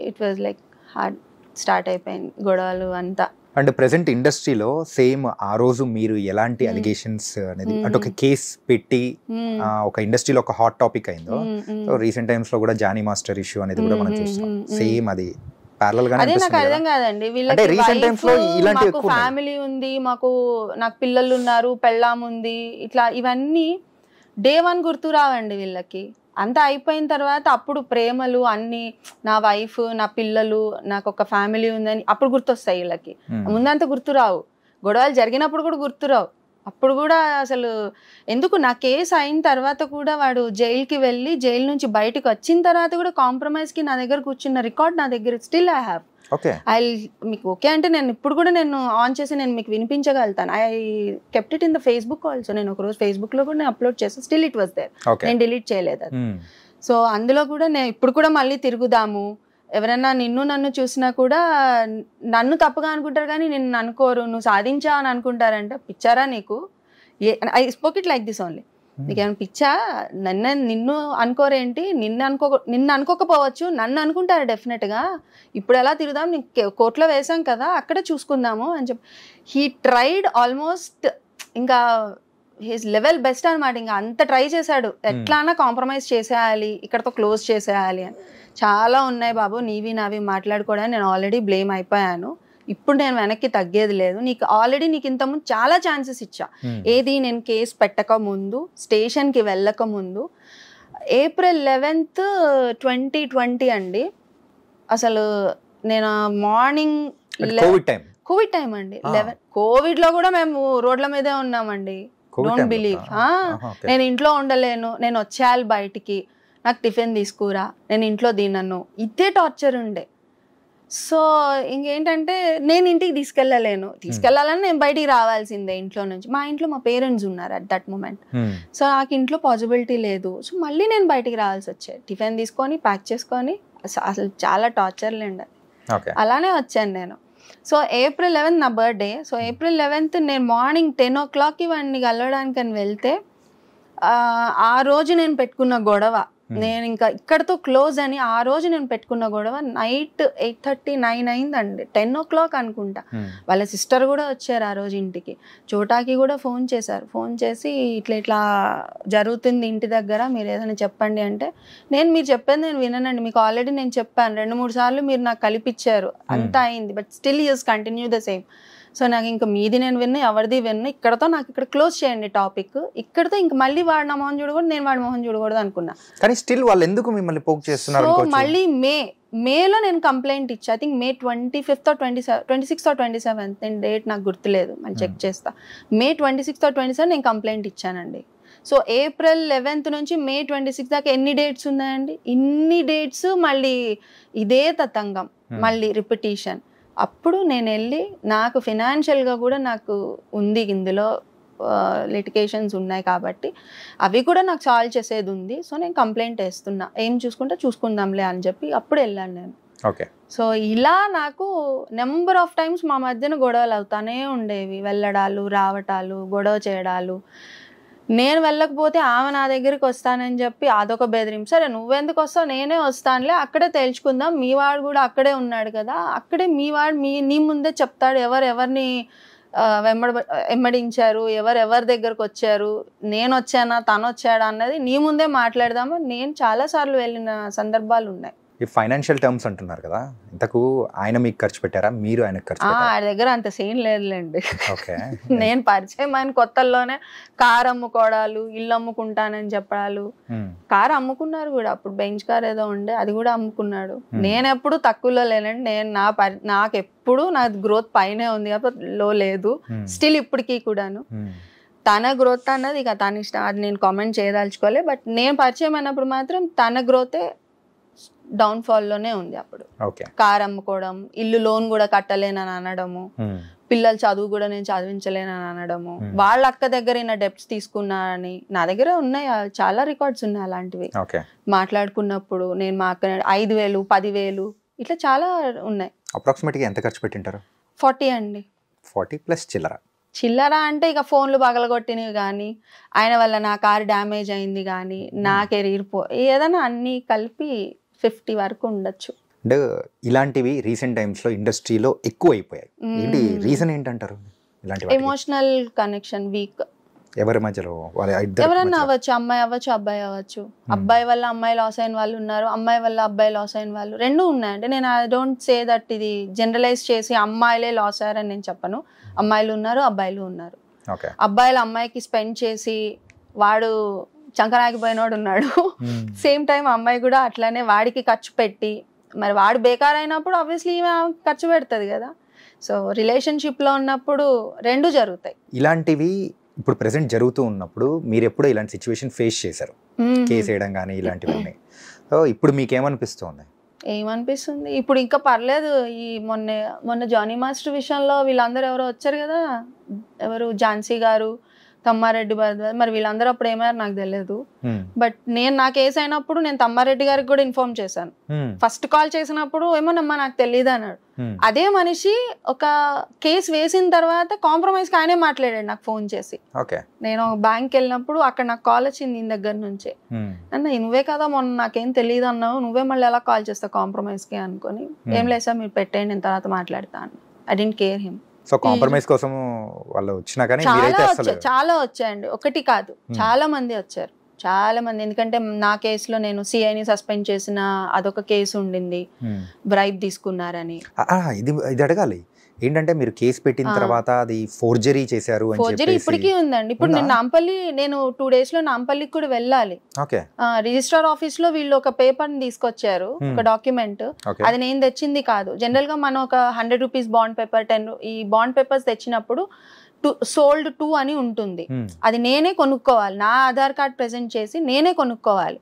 it was like hard start అయిపోయింది గొడవలు అంతా. అండ్ ప్రెసెంట్ ఇండస్ట్రీలో సేమ్ ఆ రోజు మీరు ఎలాంటి అలిగేషన్స్ అనేది అంటే ఒక కేస్ పెట్టి ఒక ఇండస్ట్రీలో ఒక హాట్ టాపిక్ అయిందో, సో రీసెంట్ టైమ్స్ లో కూడా జానీ మాస్టర్ ఇష్యూ అనేది కూడా మనం చూస్తాం. సేమ్ అది అదే నాకు అర్థం కాదండి. వీళ్ళకి మాకు ఫ్యామిలీ ఉంది, నాకు పిల్లలు ఉన్నారు, పెళ్ళాం ఉంది, ఇట్లా ఇవన్నీ డే 1 గుర్తు రావండి వీళ్ళకి. అంతా అయిపోయిన తర్వాత అప్పుడు ప్రేమలు అన్ని, నా వైఫ్ నా పిల్లలు నాకు ఒక ఫ్యామిలీ ఉందని అప్పుడు గుర్తొస్తాయి వీళ్ళకి. ముందంతా గుర్తురావు. గొడవలు జరిగినప్పుడు కూడా గుర్తురావు. అప్పుడు కూడా అసలు ఎందుకు, నా కేసు అయిన తర్వాత కూడా వాడు జైలుకి వెళ్ళి జైలు నుంచి బయటకు వచ్చిన తర్వాత కూడా కాంప్రమైజ్కి నా దగ్గర కూర్చున్న రికార్డ్ నా దగ్గర స్టిల్ ఐ హ్యావ్. మీకు ఓకే అంటే నేను ఇప్పుడు కూడా నేను ఆన్ చేసి నేను మీకు వినిపించగలుగుతాను. I kept it in the Facebook also. నేను ఒకరోజు ఫేస్బుక్లో కూడా నేను అప్లోడ్ చేస్తాను. Still it was there. నేను డిలీట్ చేయలేదు అది. సో అందులో కూడా నేను ఇప్పుడు కూడా మళ్ళీ తిరుగుదాము, ఎవరైనా నన్ను చూసినా కూడా నన్ను తప్పుగా అనుకుంటారు కానీ నిన్ను అనుకోరు, నువ్వు సాధించావు అని అనుకుంటారంటే పిచ్చారా నీకు? I spoke it like this only. నీకేమైనా పిచ్చా? నిన్ను అనుకోరేంటి? నిన్ను అనుకోకపోవచ్చు, నన్ను అనుకుంటారు డెఫినెట్గా. ఇప్పుడు ఎలా తిరుగుదాం, నీకు కోర్టులో వేసాం కదా అక్కడ చూసుకుందాము అని చెప్పి హీ ట్రైడ్ ఆల్మోస్ట్, ఇంకా హిస్ లెవెల్ బెస్ట్ అనమాట. ఇంకా అంత ట్రై చేశాడు, ఎట్లానా కాంప్రమైజ్ చేసేయాలి, ఇక్కడతో క్లోజ్ చేసేయాలి అని. చాలా ఉన్నాయి బాబు నీవి నావి మాట్లాడుకోవడానికి. నేను ఆల్రెడీ బ్లేమ్ అయిపోయాను, ఇప్పుడు నేను వెనక్కి తగ్గేది లేదు, నీకు ఆల్రెడీ నీకు ఇంతకుముందు చాలా ఛాన్సెస్ ఇచ్చా. ఏది నేను కేసు పెట్టక ముందు, స్టేషన్కి వెళ్ళక ముందు, April 11th 2020 అండి. అసలు నేను మార్నింగ్ కోవిడ్ టైం అండి, 11 కోవిడ్లో కూడా మేము రోడ్ల మీదే ఉన్నామండి. Don't believe. నేను ఇంట్లో ఉండలేను, నేను వచ్చేయాలి బయటికి, నాకు టిఫిన్ తీసుకురా, నేను ఇంట్లో తినను, ఇదే టార్చర్ ఉండే. సో ఇంకేంటంటే నేను ఇంటికి తీసుకెళ్ళాలని నేను బయటికి రావాల్సిందే ఇంట్లో నుంచి. మా ఇంట్లో మా పేరెంట్స్ ఉన్నారు అట్ దట్ మూమెంట్. సో నాకు ఇంట్లో పాసిబిలిటీ లేదు. సో మళ్ళీ నేను బయటికి రావాల్సి వచ్చేది, టిఫిన్ తీసుకొని ప్యాక్ చేసుకొని. అసలు చాలా టార్చర్ లేండి. అలానే వచ్చాను నేను. సో April 11th నా బర్త్డే. సో April 11th నేను మార్నింగ్ 10 o'clockకి వాడిని కలవడానికి అని వెళ్తే, ఆ రోజు నేను పెట్టుకున్న గొడవ, నేను ఇంకా ఇక్కడతో క్లోజ్ అని ఆ రోజు నేను పెట్టుకున్న గొడవ నైట్ 8:30 9 అయిందండి. 10 o'clock అనుకుంటా. వాళ్ళ సిస్టర్ కూడా వచ్చారు ఆ రోజు ఇంటికి. చోటాకి కూడా ఫోన్ చేశారు. ఫోన్ చేసి ఇట్లా జరుగుతుంది ఇంటి దగ్గర, మీరు ఏదైనా చెప్పండి అంటే, మీరు చెప్పేది నేను విననండి, మీకు ఆల్రెడీ నేను చెప్పాను 2-3 సార్లు, మీరు నాకు కలిపిచ్చారు, అంతా అయింది, but still use continue the same. So నాకు ఇంకా మీది నేను విన్నా, ఎవరిది విన్నా, ఇక్కడతో నాకు ఇక్కడ క్లోజ్ చేయండి టాపిక్, ఇక్కడతో ఇంకా మళ్ళీ వాడు నా మొహం చూడకూడదు, నేను వాడి మొహం చూడకూడదు అనుకున్నా. కానీ స్టిల్ వాళ్ళు ఎందుకు మిమ్మల్ని పోక్ చేస్తున్నారు? సో మళ్ళీ మేలో నేను కంప్లైంట్ ఇచ్చా. I think May 25th or 26th or 27th, నేను డేట్ నాకు గుర్తులేదు, మళ్ళీ చెక్ చేస్తా. May 26th or 27th నేను కంప్లైంట్ ఇచ్చానండి. సో April 11th నుంచి May 26th దాకా ఎన్ని డేట్స్ ఉన్నాయండి? ఇన్ని డేట్స్ మళ్ళీ ఇదే తతంగం, మళ్ళీ రిపిటీషన్. అప్పుడు నేను వెళ్ళి, నాకు ఫినాన్షియల్గా కూడా నాకు ఉంది ఇందులో, లిటిగేషన్స్ ఉన్నాయి కాబట్టి అవి కూడా నాకు సాల్వ్ చేసేది ఉంది. సో నేను కంప్లైంట్ వేస్తున్నా, ఏం చూసుకుందాంలే అని చెప్పి అప్పుడు వెళ్ళాను నేను. ఓకే. సో ఇలా నాకు నెంబర్ ఆఫ్ టైమ్స్ మా మధ్యన గొడవలు అవుతానే ఉండేవి, వెళ్ళడాలు రావటాలు, గొడవ చేయడాలు. నేను వెళ్ళకపోతే ఆమె నా దగ్గరికి వస్తానని చెప్పి అదొక బెదిరింపు. సరే నువ్వెందుకు వస్తావు, నేనే వస్తానులే, అక్కడే తేల్చుకుందాం, మీ వాడు కూడా అక్కడే ఉన్నాడు కదా, అక్కడే మీ వాడు నీ ముందే చెప్తాడు ఎవరిని వెంబడించారు, ఎవరి దగ్గరకు వచ్చారు, నేను వచ్చానా తను వచ్చాడా అన్నది నీ ముందే మాట్లాడదాము. నేను చాలాసార్లు వెళ్ళిన సందర్భాలు ఉన్నాయి. ఈ ఫైనాన్షియల్ టర్మ్స్ అంటున్నారు కదా, ఇంతకు ఆయన మీకు ఖర్చు పెట్టారా, మీరు ఆయనకు ఖర్చు పెట్టారా? ఆయన దగ్గర అంత సీన్ లేదులేండి. నేను పరిచయం ఆయన కొత్తల్లోనే కారు అమ్ముకోవడాలు, ఇల్లు అమ్ముకుంటానని చెప్పడాలు. కారు అమ్ముకున్నారు కూడా, అప్పుడు బెంచ్ కార్ ఏదో ఉండే, అది కూడా అమ్ముకున్నాడు. నేను ఎప్పుడు తక్కువలో లేనండి, నేను నాకు ఎప్పుడు నా గ్రోత్ పైనే ఉంది కాబట్టి లో లేదు, స్టిల్ ఇప్పటికీ కూడాను. తన గ్రోత్ అన్నది ఇక తన ఇష్టం, అది నేను కామెంట్ చేయదలుచుకోలే. బట్ నేను పరిచయం అయినప్పుడు మాత్రం తన గ్రోతే డౌన్ఫాల్లోనే ఉంది. అప్పుడు కార్ అమ్ముకోవడం, ఇల్లు లోన్ కూడా కట్టలేనని అనడము, పిల్లల చదువు కూడా నేను చదివించలేనని అనడము, వాళ్ళ అక్క దగ్గర నా డెప్ట్స్ తీసుకున్నా అని, నా దగ్గర ఉన్నాయి చాలా రికార్డ్స్ ఉన్నాయి అలాంటివి. మాట్లాడుకున్నప్పుడు నేను మా అక్క 5,000 10,000 ఇట్లా చాలా ఉన్నాయి. అప్రాక్సిమేట్గా ఎంత ఖర్చు పెట్టింటారు? 40 అండి. 40 ప్లస్ చిల్లర అంటే ఇక ఫోన్లు పగలగొట్టినవి కానీ, ఆయన వల్ల నా కారు డ్యామేజ్ అయింది కానీ, నా కెరీర్ ఏదైనా అన్ని కలిపి 50 వరకు ఉండొచ్చు. అంటే ఇలాంటివి రీసెంట్ టైమ్స్ లో ఇండస్ట్రీలో ఎక్కువ అయిపోయాయి. ఏంటి రీజన్ ఏంటంటారు? Emotional connection week. ఎవరి మధ్యలో? ఎవరన్నా అవ్వచ్చు, అమ్మాయి అవ్వచ్చు, అబ్బాయి అవ్వచ్చు. అబ్బాయి వల్ల అమ్మాయి లాస్ అయిన వాళ్ళు ఉన్నారు, అమ్మాయి వల్ల అబ్బాయి లాస్ అయిన వాళ్ళు, రెండు ఉన్నాయంటే నేను ఐ డోంట్ సే దట్ ఇది జనరలైజ్ చేసి అమ్మాయిలే లాస్ అయ్యారని నేను చెప్పను. అమ్మాయిలు ఉన్నారు, అబ్బాయిలు ఉన్నారు. అబ్బాయిలు అమ్మాయికి స్పెండ్ చేసి వాడు చంకనాగిపోయినోడు ఉన్నాడు. సేమ్ టైం అమ్మాయి కూడా అట్లానే వాడికి ఖర్చు పెట్టి, మరి వాడు బేకార్ అయినప్పుడు ఆబ్వియస్లీ ఈమె ఖర్చు పెడుతుంది కదా. సో రిలేషన్షిప్లో ఉన్నప్పుడు రెండు జరుగుతాయి. ఇలాంటివి ఇప్పుడు ప్రెసెంట్ జరుగుతూ ఉన్నప్పుడు మీరు ఎప్పుడో ఇలాంటి సిచ్యువేషన్ ఫేస్ చేశారు, కేసు వేయడం కానీ ఇలాంటివన్నీ. సో ఇప్పుడు మీకేమనిపిస్తుంది? ఏమనిపిస్తుంది, ఇప్పుడు ఇంకా పర్లేదు. ఈ మొన్న జానీ మాస్టర్ విషయంలో వీళ్ళందరూ ఎవరో వచ్చారు కదా, ఎవరు ఝాన్సీ గారు, తమ్మారెడ్డి భరద్వాజ్, మరి వీళ్ళందరూ అప్పుడు ఏమయ్యారు నాకు తెలియదు. బట్ నేను నా కేసు అయినప్పుడు నేను తమ్మారెడ్డి గారికి కూడా ఇన్ఫార్మ్ చేశాను. ఫస్ట్ కాల్ చేసినప్పుడు ఏమోనమ్మా నాకు తెలియదు అన్నాడు. అదే మనిషి ఒక కేసు వేసిన తర్వాత కాంప్రమైజ్ కి ఆయనే మాట్లాడాడు నాకు ఫోన్ చేసి. నేను బ్యాంక్ వెళ్ళినప్పుడు అక్కడ నాకు కాల్ వచ్చింది ఈయన దగ్గర నుంచే. అన్న నువ్వే కదా మొన్న నాకేం తెలియదు అన్నావు, నువ్వే మళ్ళీ ఎలా కాల్ చేస్తావు కాంప్రమైజ్ కి అనుకుని, ఏం లేదు సార్ మీరు పెట్టేయండి నేను తర్వాత మాట్లాడతాను. I don't care him. So compromise కోసం వాళ్ళు వచ్చినా కానీ చాలా వచ్చాయండి, ఒకటి కాదు చాలా మంది వచ్చారు, చాలా మంది. ఎందుకంటే నా కేసులో నేను సిఐని సస్పెండ్ చేసిన అదొక కేసు ఉండింది, బ్రైబ్ తీసుకున్నారని. ఇది అడగాలి ఏంటంటే మీరు కేసు పెట్టిన తర్వాత అది ఫోర్జరీ చేశారు అని చెప్పేసి. ఫోర్జరీ ఇప్పటికీ ఉందండి. ఇప్పుడు నేను నాంపల్లి 2 days లో నాంపల్లికి కూడా వెళ్ళాలి. రిజిస్ట్రార్ ఆఫీస్ లో వీళ్ళు ఒక పేపర్ ని తీసుకొచ్చారు, ఒక డాక్యుమెంట్. అది నేను తెచ్చింది కాదు. జనరల్ గా మనం ఒక 100 rupees బాండ్ పేపర్, 10 ఈ బాండ్ పేపర్స్ తెచ్చినప్పుడు సోల్డ్ 2 అని ఉంటుంది. అది నేనే కొనుక్కోవాలి, నా ఆధార్ కార్డ్ ప్రెజెంట్ చేసి నేనే కొనుక్కోవాలి.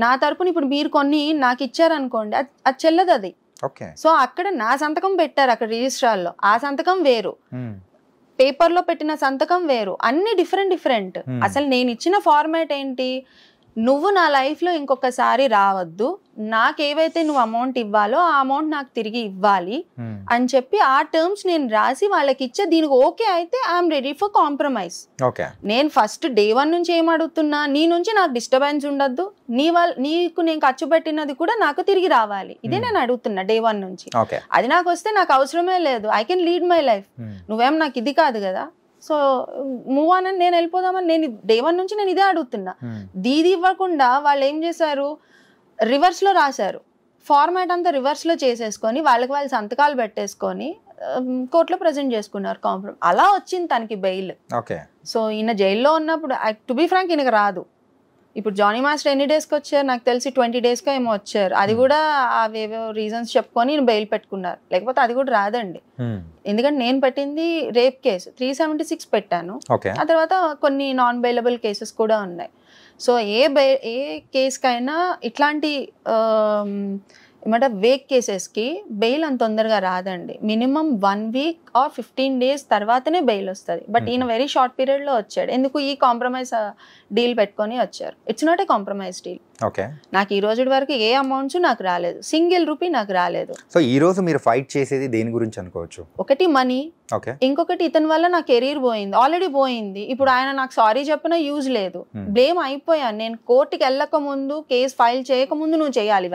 నా తరపున ఇప్పుడు మీరు కొన్ని నాకు ఇచ్చారనుకోండి, అది చెల్లదు అది. సో అక్కడ నా సంతకం పెట్టారు అక్కడ రిజిస్ట్రార్ లో, ఆ సంతకం వేరు, పేపర్ లో పెట్టిన సంతకం వేరు, అన్ని డిఫరెంట్. అసలు నేను ఇచ్చిన ఫార్మాట్ ఏంటి, నువ్వు నా లైఫ్ లో ఇంకొకసారి రావద్దు, నాకేవైతే నువ్వు అమౌంట్ ఇవ్వాలో ఆ అమౌంట్ నాకు తిరిగి ఇవ్వాలి అని చెప్పి ఆ టర్మ్స్ నేను రాసి వాళ్ళకి ఇచ్చే. దీనికి ఓకే అయితే ఐఎమ్ రెడీ ఫర్ కాంప్రమైజ్. నేను ఫస్ట్ డే 1 నుంచి ఏం అడుగుతున్నా, నీ నుంచి నాకు డిస్టర్బెన్స్ ఉండద్దు, నీకు నేను ఖర్చు పెట్టినది కూడా నాకు తిరిగి రావాలి, ఇదే నేను అడుగుతున్నా డే 1 నుంచి. అది నాకు వస్తే నాకు అవసరమే లేదు, I can lead my life. నువ్వేం నాకు ఇది కాదు కదా, సో మూవ్ ఆన్ అని నేను వెళ్ళిపోదామని నేను డే 1 నుంచి నేను ఇదే అడుగుతున్నా. దీది ఇవ్వకుండా వాళ్ళు ఏం చేశారు, రివర్స్ లో రాశారు, ఫార్మాట్ అంతా రివర్స్ లో చేసేసుకొని వాళ్ళ సంతకాలు పెట్టేసుకొని కోర్టులో ప్రజెంట్ చేసుకున్నారు కాంప్రమైజ్. అలా వచ్చింది తనకి బెయిల్. సో ఈయన జైల్లో ఉన్నప్పుడు టు బి ఫ్రాంక్ ఈయనకు రాదు. ఇప్పుడు జానీ మాస్టర్ ఎన్ని డేస్కి వచ్చారు నాకు తెలిసి 20 daysకి ఏమో వచ్చారు. అది కూడా అవేవో రీజన్స్ చెప్పుకొని ఈయన బెయిల్ పెట్టుకున్నారు, లేకపోతే అది కూడా రాదండి. ఎందుకంటే నేను పెట్టింది రేప్ కేసు 376 పెట్టాను, ఆ తర్వాత కొన్ని నాన్ బెయిలబుల్ కేసెస్ కూడా ఉన్నాయి. సో ఏ కేసుకైనా ఇట్లాంటి ఏమంటే వేక్ కేసెస్కి బెయిల్ అంత తొందరగా రాదండి. మినిమం 1 week or 15 days తర్వాతనే బెయిల్ వస్తుంది. బట్ ఈయన వెరీ షార్ట్ పీరియడ్లో వచ్చాడు. ఎందుకు ఈ కాంప్రమైజ్ డీల్ పెట్టుకొని వచ్చారు. It's not a compromise deal. నాకు ఈ రోజు వరకు ఏ అమౌంట్స్ నాకు రాలేదు, సింగిల్ రూపీ నాకు రాలేదు. సో ఈ రోజు మీరు ఫైట్ చేసేది దేని గురించి అనుకోవచ్చు? ఒకటి మనీ, ఇంకొకటి ఇతని వల్ల నా కెరీర్ పోయింది, ఆల్రెడీ పోయింది. ఇప్పుడు ఆయన నాకు సారీ చెప్పినా యూజ్ లేదు, బ్లేమ్ అయిపోయాను. నేను కోర్టుకి వెళ్ళక ముందు, కేసు ఫైల్ చేయకముందు నువ్వు చేయాలి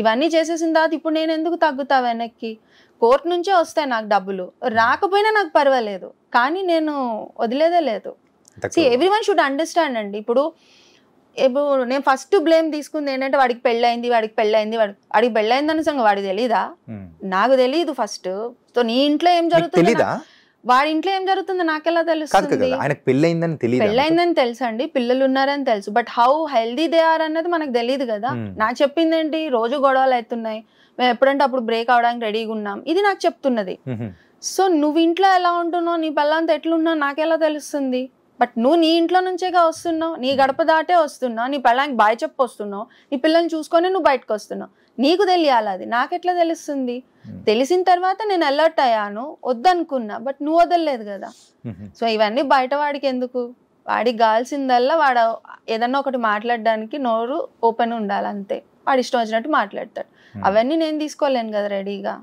ఇవన్నీ చేసేసిన తర్వాత ఇప్పుడు నేను ఎందుకు తగ్గుతా వెనక్కి? కోర్టు నుంచే వస్తాయి నాకు డబ్బులు, రాకపోయినా నాకు పర్వాలేదు, కానీ నేను వదిలేదే లేదు. ఎవ్రీవన్ షుడ్ అండర్స్టాండ్ అండి. ఇప్పుడు నేను ఫస్ట్ బ్లేమ్ తీసుకుంది ఏంటంటే వాడికి పెళ్ళైంది వాడికి పెళ్ళైందని సంగతి వాడికి తెలీదా? నాకు తెలీదు ఫస్ట్. సో నీ ఇంట్లో ఏం జరుగుతుంది, వాడి ఇంట్లో ఏం జరుగుతుందో నాకెలా తెలుస్తుంది? పెళ్ళైందని తెలుసు అండి, పిల్లలు ఉన్నారని తెలుసు, but how healthy they are అన్నది మనకు తెలియదు కదా. నాకు చెప్పింది ఏంటి, రోజు గొడవలు అవుతున్నాయి, మేము ఎప్పుడంటే అప్పుడు బ్రేక్ అవడానికి రెడీగా ఉన్నాం, ఇది నాకు చెప్తున్నది. సో నువ్వు ఇంట్లో ఎలా ఉంటున్నావు, నీ పిల్లలతో ఎట్లున్నావు నాకెలా తెలుస్తుంది? బట్ నువ్వు నీ ఇంట్లో నుంచేగా వస్తున్నావు, నీ గడప దాటే వస్తున్నావు, నీ పిల్లలకి బాయ్ చెప్పి వస్తున్నావు, నీ పిల్లల్ని చూసుకొని నువ్వు బయటకు వస్తున్నావు, నీకు తెలియాలి. అది నాకెట్లా తెలుస్తుంది? తెలిసిన తర్వాత నేను అలర్ట్ అయ్యాను, వద్దనుకున్నా, బట్ నువ్వు వదలలేదు కదా. సో ఇవన్నీ బయట వాడికి ఎందుకు? వాడికి కావాల్సిందల్లా వాడు ఏదన్నా ఒకటి మాట్లాడడానికి నోరు ఓపెన్ ఉండాలి అంతే. వాడు ఇష్టం వచ్చినట్టు మాట్లాడతాడు. అవన్నీ నేను తీసుకోలేను కదా రెడీగా.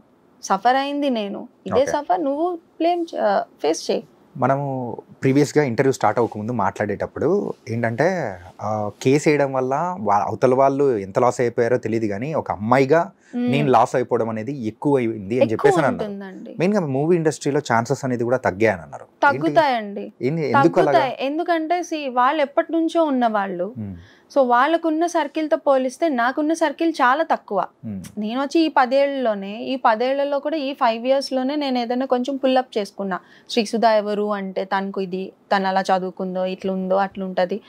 సఫర్ అయింది నేను, ఇదే సఫర్ నువ్వు ఫేస్ చేయి. మనము ప్రీవియస్గా ఇంటర్వ్యూ స్టార్ట్ అవ్వకముందు మాట్లాడేటప్పుడు ఏంటంటే కేసు వేయడం వల్ల అవతల వాళ్ళు ఎంత లాస్ అయిపోయారో తెలియదు, కానీ ఒక అమ్మాయిగా నేను లాస్ అయిపోవడం అనేది ఎక్కువ అయింది అని చెప్పేసి అన్నారు. మెయిన్గా మూవీ ఇండస్ట్రీలో ఛాన్సెస్ అనేది కూడా తగ్గాయని అన్నారు. తగ్గుతాయండి, ఎందుకంటే వాళ్ళు ఎప్పటి నుంచో ఉన్న వాళ్ళు. సో వాళ్ళకున్న సర్కిల్తో పోలిస్తే నాకున్న సర్కిల్ చాలా తక్కువ. నేను వచ్చి ఈ 10 ఏళ్లలో కూడా ఈ 5 yearsలోనే నేను ఏదైనా కొంచెం పుల్అప్ చేసుకున్నా. శ్రీసుధా ఎవరు అంటే తనకు ఇది, తను అలా చదువుకుందో, ఇట్లుందో అట్లుంటది.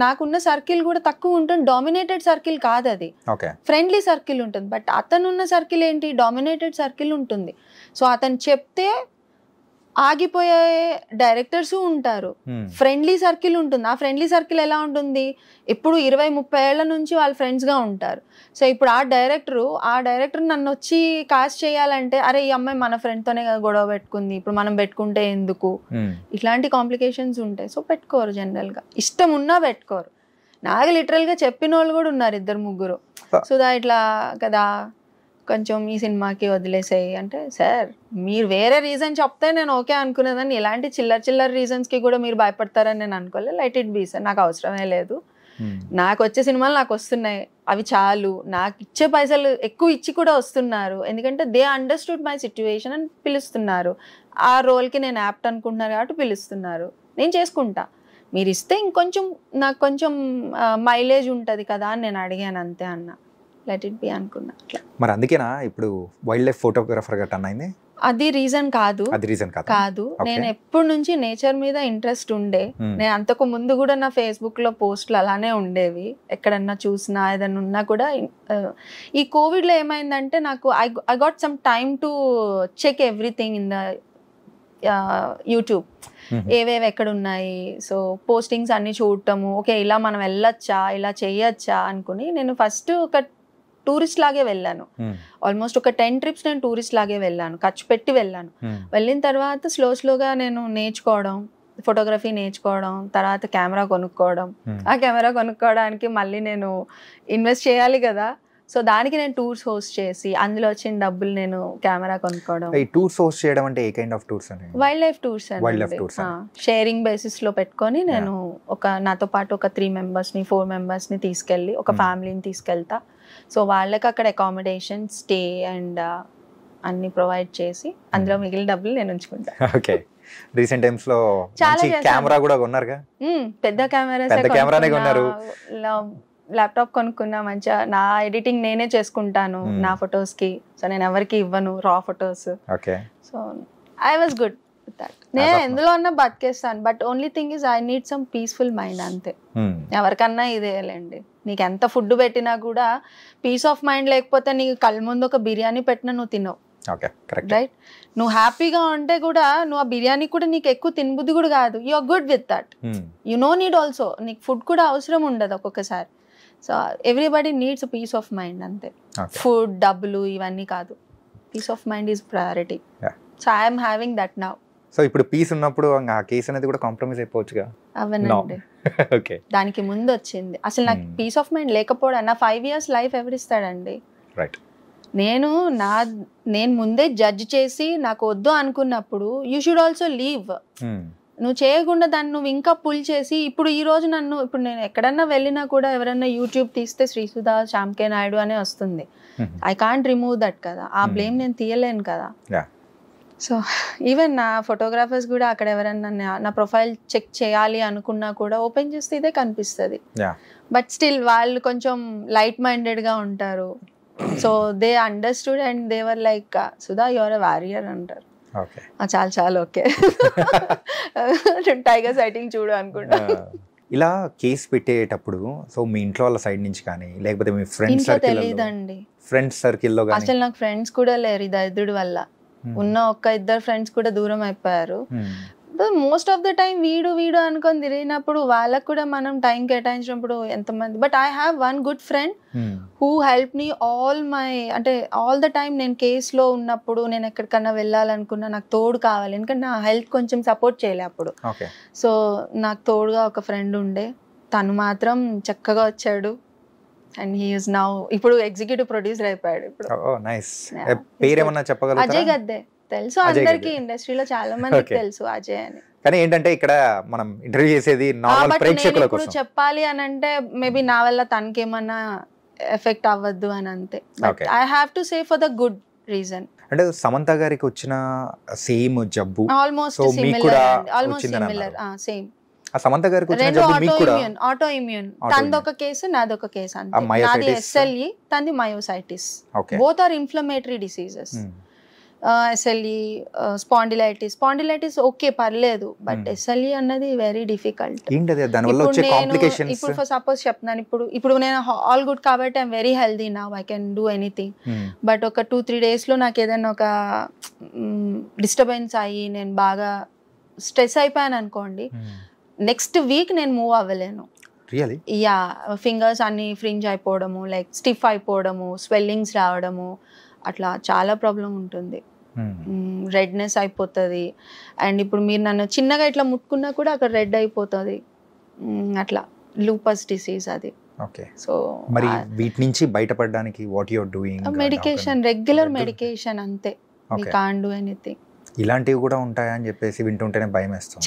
నాకున్న సర్కిల్ కూడా తక్కువ ఉంటుంది, డామినేటెడ్ సర్కిల్ కాదు అది, ఫ్రెండ్లీ సర్కిల్ ఉంటుంది. బట్ అతనున్న సర్కిల్ ఏంటి, డామినేటెడ్ సర్కిల్ ఉంటుంది. సో అతను చెప్తే ఆగిపోయే డైరెక్టర్స్ ఉంటారు, ఫ్రెండ్లీ సర్కిల్ ఉంటుంది. ఆ ఫ్రెండ్లీ సర్కిల్ ఎలా ఉంటుంది, ఇప్పుడు 20-30 ఏళ్ల నుంచి వాళ్ళ ఫ్రెండ్స్గా ఉంటారు. సో ఇప్పుడు ఆ డైరెక్టర్ నన్ను వచ్చి కాస్ట్ చేయాలంటే, అరే ఈ అమ్మాయి మన ఫ్రెండ్తోనే కదా గొడవ పెట్టుకుంది, ఇప్పుడు మనం పెట్టుకుంటే ఎందుకు, ఇట్లాంటి కాంప్లికేషన్స్ ఉంటాయి. సో పెట్టుకోరు, జనరల్గా ఇష్టం ఉన్నా పెట్టుకోరు. నాకు లిటరల్గా చెప్పిన వాళ్ళు కూడా ఉన్నారు 2-3. సుధా ఇట్లా కదా కొంచెం ఈ సినిమాకి వదిలేసాయి అంటే, సార్ మీరు వేరే రీజన్ చెప్తే నేను ఓకే అనుకునేదాన్ని, ఇలాంటి చిల్లర రీజన్స్కి కూడా మీరు భయపడతారని నేను అనుకోలేదు. లెట్ ఇట్ బీ సార్, నాకు అవసరమే లేదు. నాకు వచ్చే సినిమాలు నాకు వస్తున్నాయి, అవి చాలు. నాకు ఇచ్చే పైసలు ఎక్కువ ఇచ్చి కూడా వస్తున్నారు, ఎందుకంటే దే అండర్స్టూడ్ మై సిచ్యువేషన్ అని పిలుస్తున్నారు. ఆ రోల్కి నేను యాప్ట్ అనుకుంటున్నారు కాబట్టి పిలుస్తున్నారు, నేను చేసుకుంటా. మీరు ఇస్తే ఇంకొంచెం నాకు కొంచెం మైలేజ్ ఉంటుంది కదా అని నేను అడిగాను అంతే అన్న. లెట్ ఇట్ బి అనుకున్నా అట్లా. మరి అందుకేనా ఇప్పుడు వైల్డ్ లైఫ్ ఫోటోగ్రాఫర్ గా టర్న్ అయింది? అది రీజన్ కాదు, కాదు. నేను ఎప్పటి నుంచి నేచర్ మీద ఇంట్రెస్ట్ ఉండే. నేను అంతకు ముందు కూడా నా ఫేస్బుక్ లో పోస్టులు అలానే ఉండేవి, ఎక్కడన్నా చూసినా ఏదన్నా ఉన్నా కూడా. ఈ కోవిడ్ లో ఏమైందంటే నాకు I got some time to check everything in the YouTube, ఏవేవి ఎక్కడ ఉన్నాయి. సో పోస్టింగ్స్ అన్ని చూడటము, ఓకే ఇలా మనం వెళ్ళొచ్చా, ఇలా చేయొచ్చా అనుకుని నేను ఫస్ట్ ఒక టూరిస్ట్ లాగే వెళ్ళాను. ఆల్మోస్ట్ ఒక 10 ట్రిప్స్ నేను టూరిస్ట్ లాగే వెళ్ళాను, ఖర్చు పెట్టి వెళ్ళాను. వెళ్ళిన తర్వాత స్లోగా నేను నేర్చుకోవడం, ఫోటోగ్రఫీ నేర్చుకోవడం, తర్వాత కెమెరా కొనుక్కోవడం. ఆ కెమెరా కొనుక్కోవడానికి మళ్ళీ నేను ఇన్వెస్ట్ చేయాలి కదా, సో దానికి నేను టూర్స్ హోస్ట్ చేసి అందులో వచ్చిన డబ్బులు నేను కెమెరా కొనుక్కోవడం. ఈ టూర్స్ హోస్ట్ చేయడం అంటే ఏ కైండ్ ఆఫ్ టూర్స్ అండి? వైల్డ్ లైఫ్ టూర్స్ అండి. షేరింగ్ బేసిస్ లో పెట్టుకొని నేను నాతో పాటు ఒక 3 మెంబర్స్ని 4 మెంబర్స్ని తీసుకెళ్ళి ఒక ఫ్యామిలీని తీసుకెళ్తా. సో వాళ్ళకి అక్కడ అకామిడేషన్, స్టే అండ్ అన్ని ప్రొవైడ్ చేసి అందులో మిగిలిన డబ్బులు నేను ఉంచుకుంటా. ఓకే. రీసెంట్ టైమ్స్ లో మంచి కెమెరా కూడా కొన్నారుగా? పెద్ద కెమెరానే కొన్నారు. ల్యాప్టాప్ కొనుక్కున్నా, మంచిగా నా ఎడిటింగ్ నేనే చేసుకుంటాను నా ఫొటోస్ కి. సో నేను ఎవరికి ఇవ్వను రా photos. Okay. So I was good with that. నేను ఎందులో అన్నా బతికేస్తాను, but only thing is I need some peaceful mind అంతే. ఎవరికన్నా ఇదేలేండి, నీకు ఎంత ఫుడ్ పెట్టినా కూడా పీస్ ఆఫ్ మైండ్ లేకపోతే నీకు కళ్ళ ముందు ఒక బిర్యానీ పెట్టినా నువ్వు తినవు. రైట్? నువ్వు హ్యాపీగా ఉంటే కూడా నువ్వు ఆ బిర్యానీ కూడా నీకు ఎక్కువ తినబుద్ధి కూడా కాదు. You are good with that. You know need also. నీకు ఫుడ్ కూడా అవసరం ఉండదు ఒక్కొక్కసారి. So everybody needs peace of mind అంతే. ఫుడ్, డబ్బులు ఇవన్నీ కాదు. Peace of mind is priority. So I'm having that now. So ఇప్పుడు పీస్ ఉన్నప్పుడు ఆ కేసు అనేది కూడా కాంప్రమైజ్ అయిపోవచ్చుగా? అవనండి. ఓకే. దానికి ముందు వచ్చింది అసలు నాకు పీస్ ఆఫ్ మైండ్ లేకపోవడం. నా 5 years లైఫ్ ఎవరిస్తాడండి? రైట్. నేను ముందే జడ్జ్ చేసి నాకు వద్దు అనుకున్నప్పుడు యూ షుడ్ ఆల్సో లీవ్. నువ్వు చేయకుండా దాన్ని నువ్వు ఇంకా పుల్ చేసి ఇప్పుడు ఈ రోజు ఇప్పుడు నేను ఎక్కడన్నా వెళ్ళినా కూడా ఎవరన్నా యూట్యూబ్ తీస్తే శ్రీసుధా, శ్యామ్ కే నాయుడు అనే వస్తుంది. ఐ కాంట్ రిమూవ్ దట్ కదా, ఆ బ్లేమ్ నేను తీయలేను కదా. సో ఈవెన్ నా ఫోటోగ్రాఫర్స్ కూడా అక్కడ ఎవరన్నా నా ప్రొఫైల్ చెక్ చేయాలి అనుకున్నా కూడా ఓపెన్ చేస్తే ఇదే కనిపిస్తుంది. బట్ స్టిల్ వాళ్ళు కొంచెం లైట్ మైండెడ్గా ఉంటారు. So they understood and they were like Sudha you are a warrior అంటారు. చాలు ఓకే టైగర్ సైటింగ్ చూడు అనుకుంటా. ఇలా కేసు పెట్టేటప్పుడు సో మీ ఇంట్లో వాళ్ళ సైడ్ నుంచి కానీ లేకపోతే మీ ఫ్రెండ్స్ తెలియదండి, ఫ్రెండ్స్ సర్కిల్లో అసలు నాకు ఫ్రెండ్స్ కూడా లేరు. ఈ దరిద్రుడి వల్ల ఉన్న 1-2 ఫ్రెండ్స్ కూడా దూరం అయిపోయారు. మోస్ట్ ఆఫ్ ద టైం వీడు అనుకొని తిరిగినప్పుడు వాళ్ళకు కూడా మనం టైం కేటాయించినప్పుడు ఎంతమంది. But I have one good friend who help me all the time. నేను కేసులో ఉన్నప్పుడు నేను ఎక్కడికన్నా వెళ్ళాలనుకున్నా నాకు తోడు కావాలి, ఎందుకంటే నా హెల్త్ కొంచెం సపోర్ట్ చేయలే అప్పుడు. సో నాకు తోడుగా ఒక ఫ్రెండ్ ఉండే, తను మాత్రం చక్కగా వచ్చాడు. అండ్ హీ ఈస్ నౌ ఇప్పుడు ఎగ్జిక్యూటివ్ ప్రొడ్యూసర్ అయిపోయాడు. ఇప్పుడు అజయ్ గద్దే తెలుసు అందరికి, ఇండస్ట్రీలో చాలా మందికి తెలుసు అజయ్ అని. కానీ ఏంటంటే ఇక్కడ మనం ఇంటర్వ్యూ చేసేది నార్మల్ ప్రేక్షకుల కోసం. చెప్పాలి అని అంటే మేబీ నా వల్ల తనకేమన్నా ఎఫెక్ట్ అవ్వద్దు అని అంతే. But I have to say for the good reason. అంటే సమంత గారికి వచ్చిన సేమ్ జబ్బు ఆల్మోస్ట్ సిమిలర్ సేమ్. సమంత గారికి వచ్చిన జబ్బు మీకు కూడా ఆటో ఇమ్యూన్. తనదొక కేసు నాదొక కేసు అంతే. నాది SLE, తనది myositis. Both are inflammatory diseases. SLE, spondylitis okay పర్లేదు, బట్ SLE అన్నది వెరీ డిఫికల్ట్. ఇప్పుడు ఫర్ సపోజ్ చెప్తున్నాను, ఇప్పుడు నేను ఆల్ గుడ్ కాబట్టి I'm very healthy now, I can do anything. But ఒక 2-3 days లో నాకు ఏదైనా ఒక డిస్టర్బెన్స్ అయ్యి నేను బాగా స్ట్రెస్ అయిపోయాను అనుకోండి, నెక్స్ట్ వీక్ నేను మూవ్ అవ్వలేను. యా, ఫింగర్స్ అన్ని ఫ్రింజ్ అయిపోవడము, లైక్ స్టిఫ్ అయిపోవడము, స్వెల్లింగ్స్ రావడము, అట్లా చాలా ప్రాబ్లం ఉంటుంది. రెడ్నెస్ అయిపోతుంది. అండ్ ఇప్పుడు మీరు నన్ను చిన్నగా ఇట్లా ముట్టుకున్నా కూడా అక్కడ రెడ్ అయిపోతుంది. అట్లా లూపస్ డిసీజ్ అది. సో మరి వీటి నుంచి బయటపడడానికి what you are doing? Medication, regular medication అంతే. We can't do anything. ఇలాంటివి కూడా ఉంటాయని చెప్పేసి వింటుంటేనే భయం వేస్తుంది.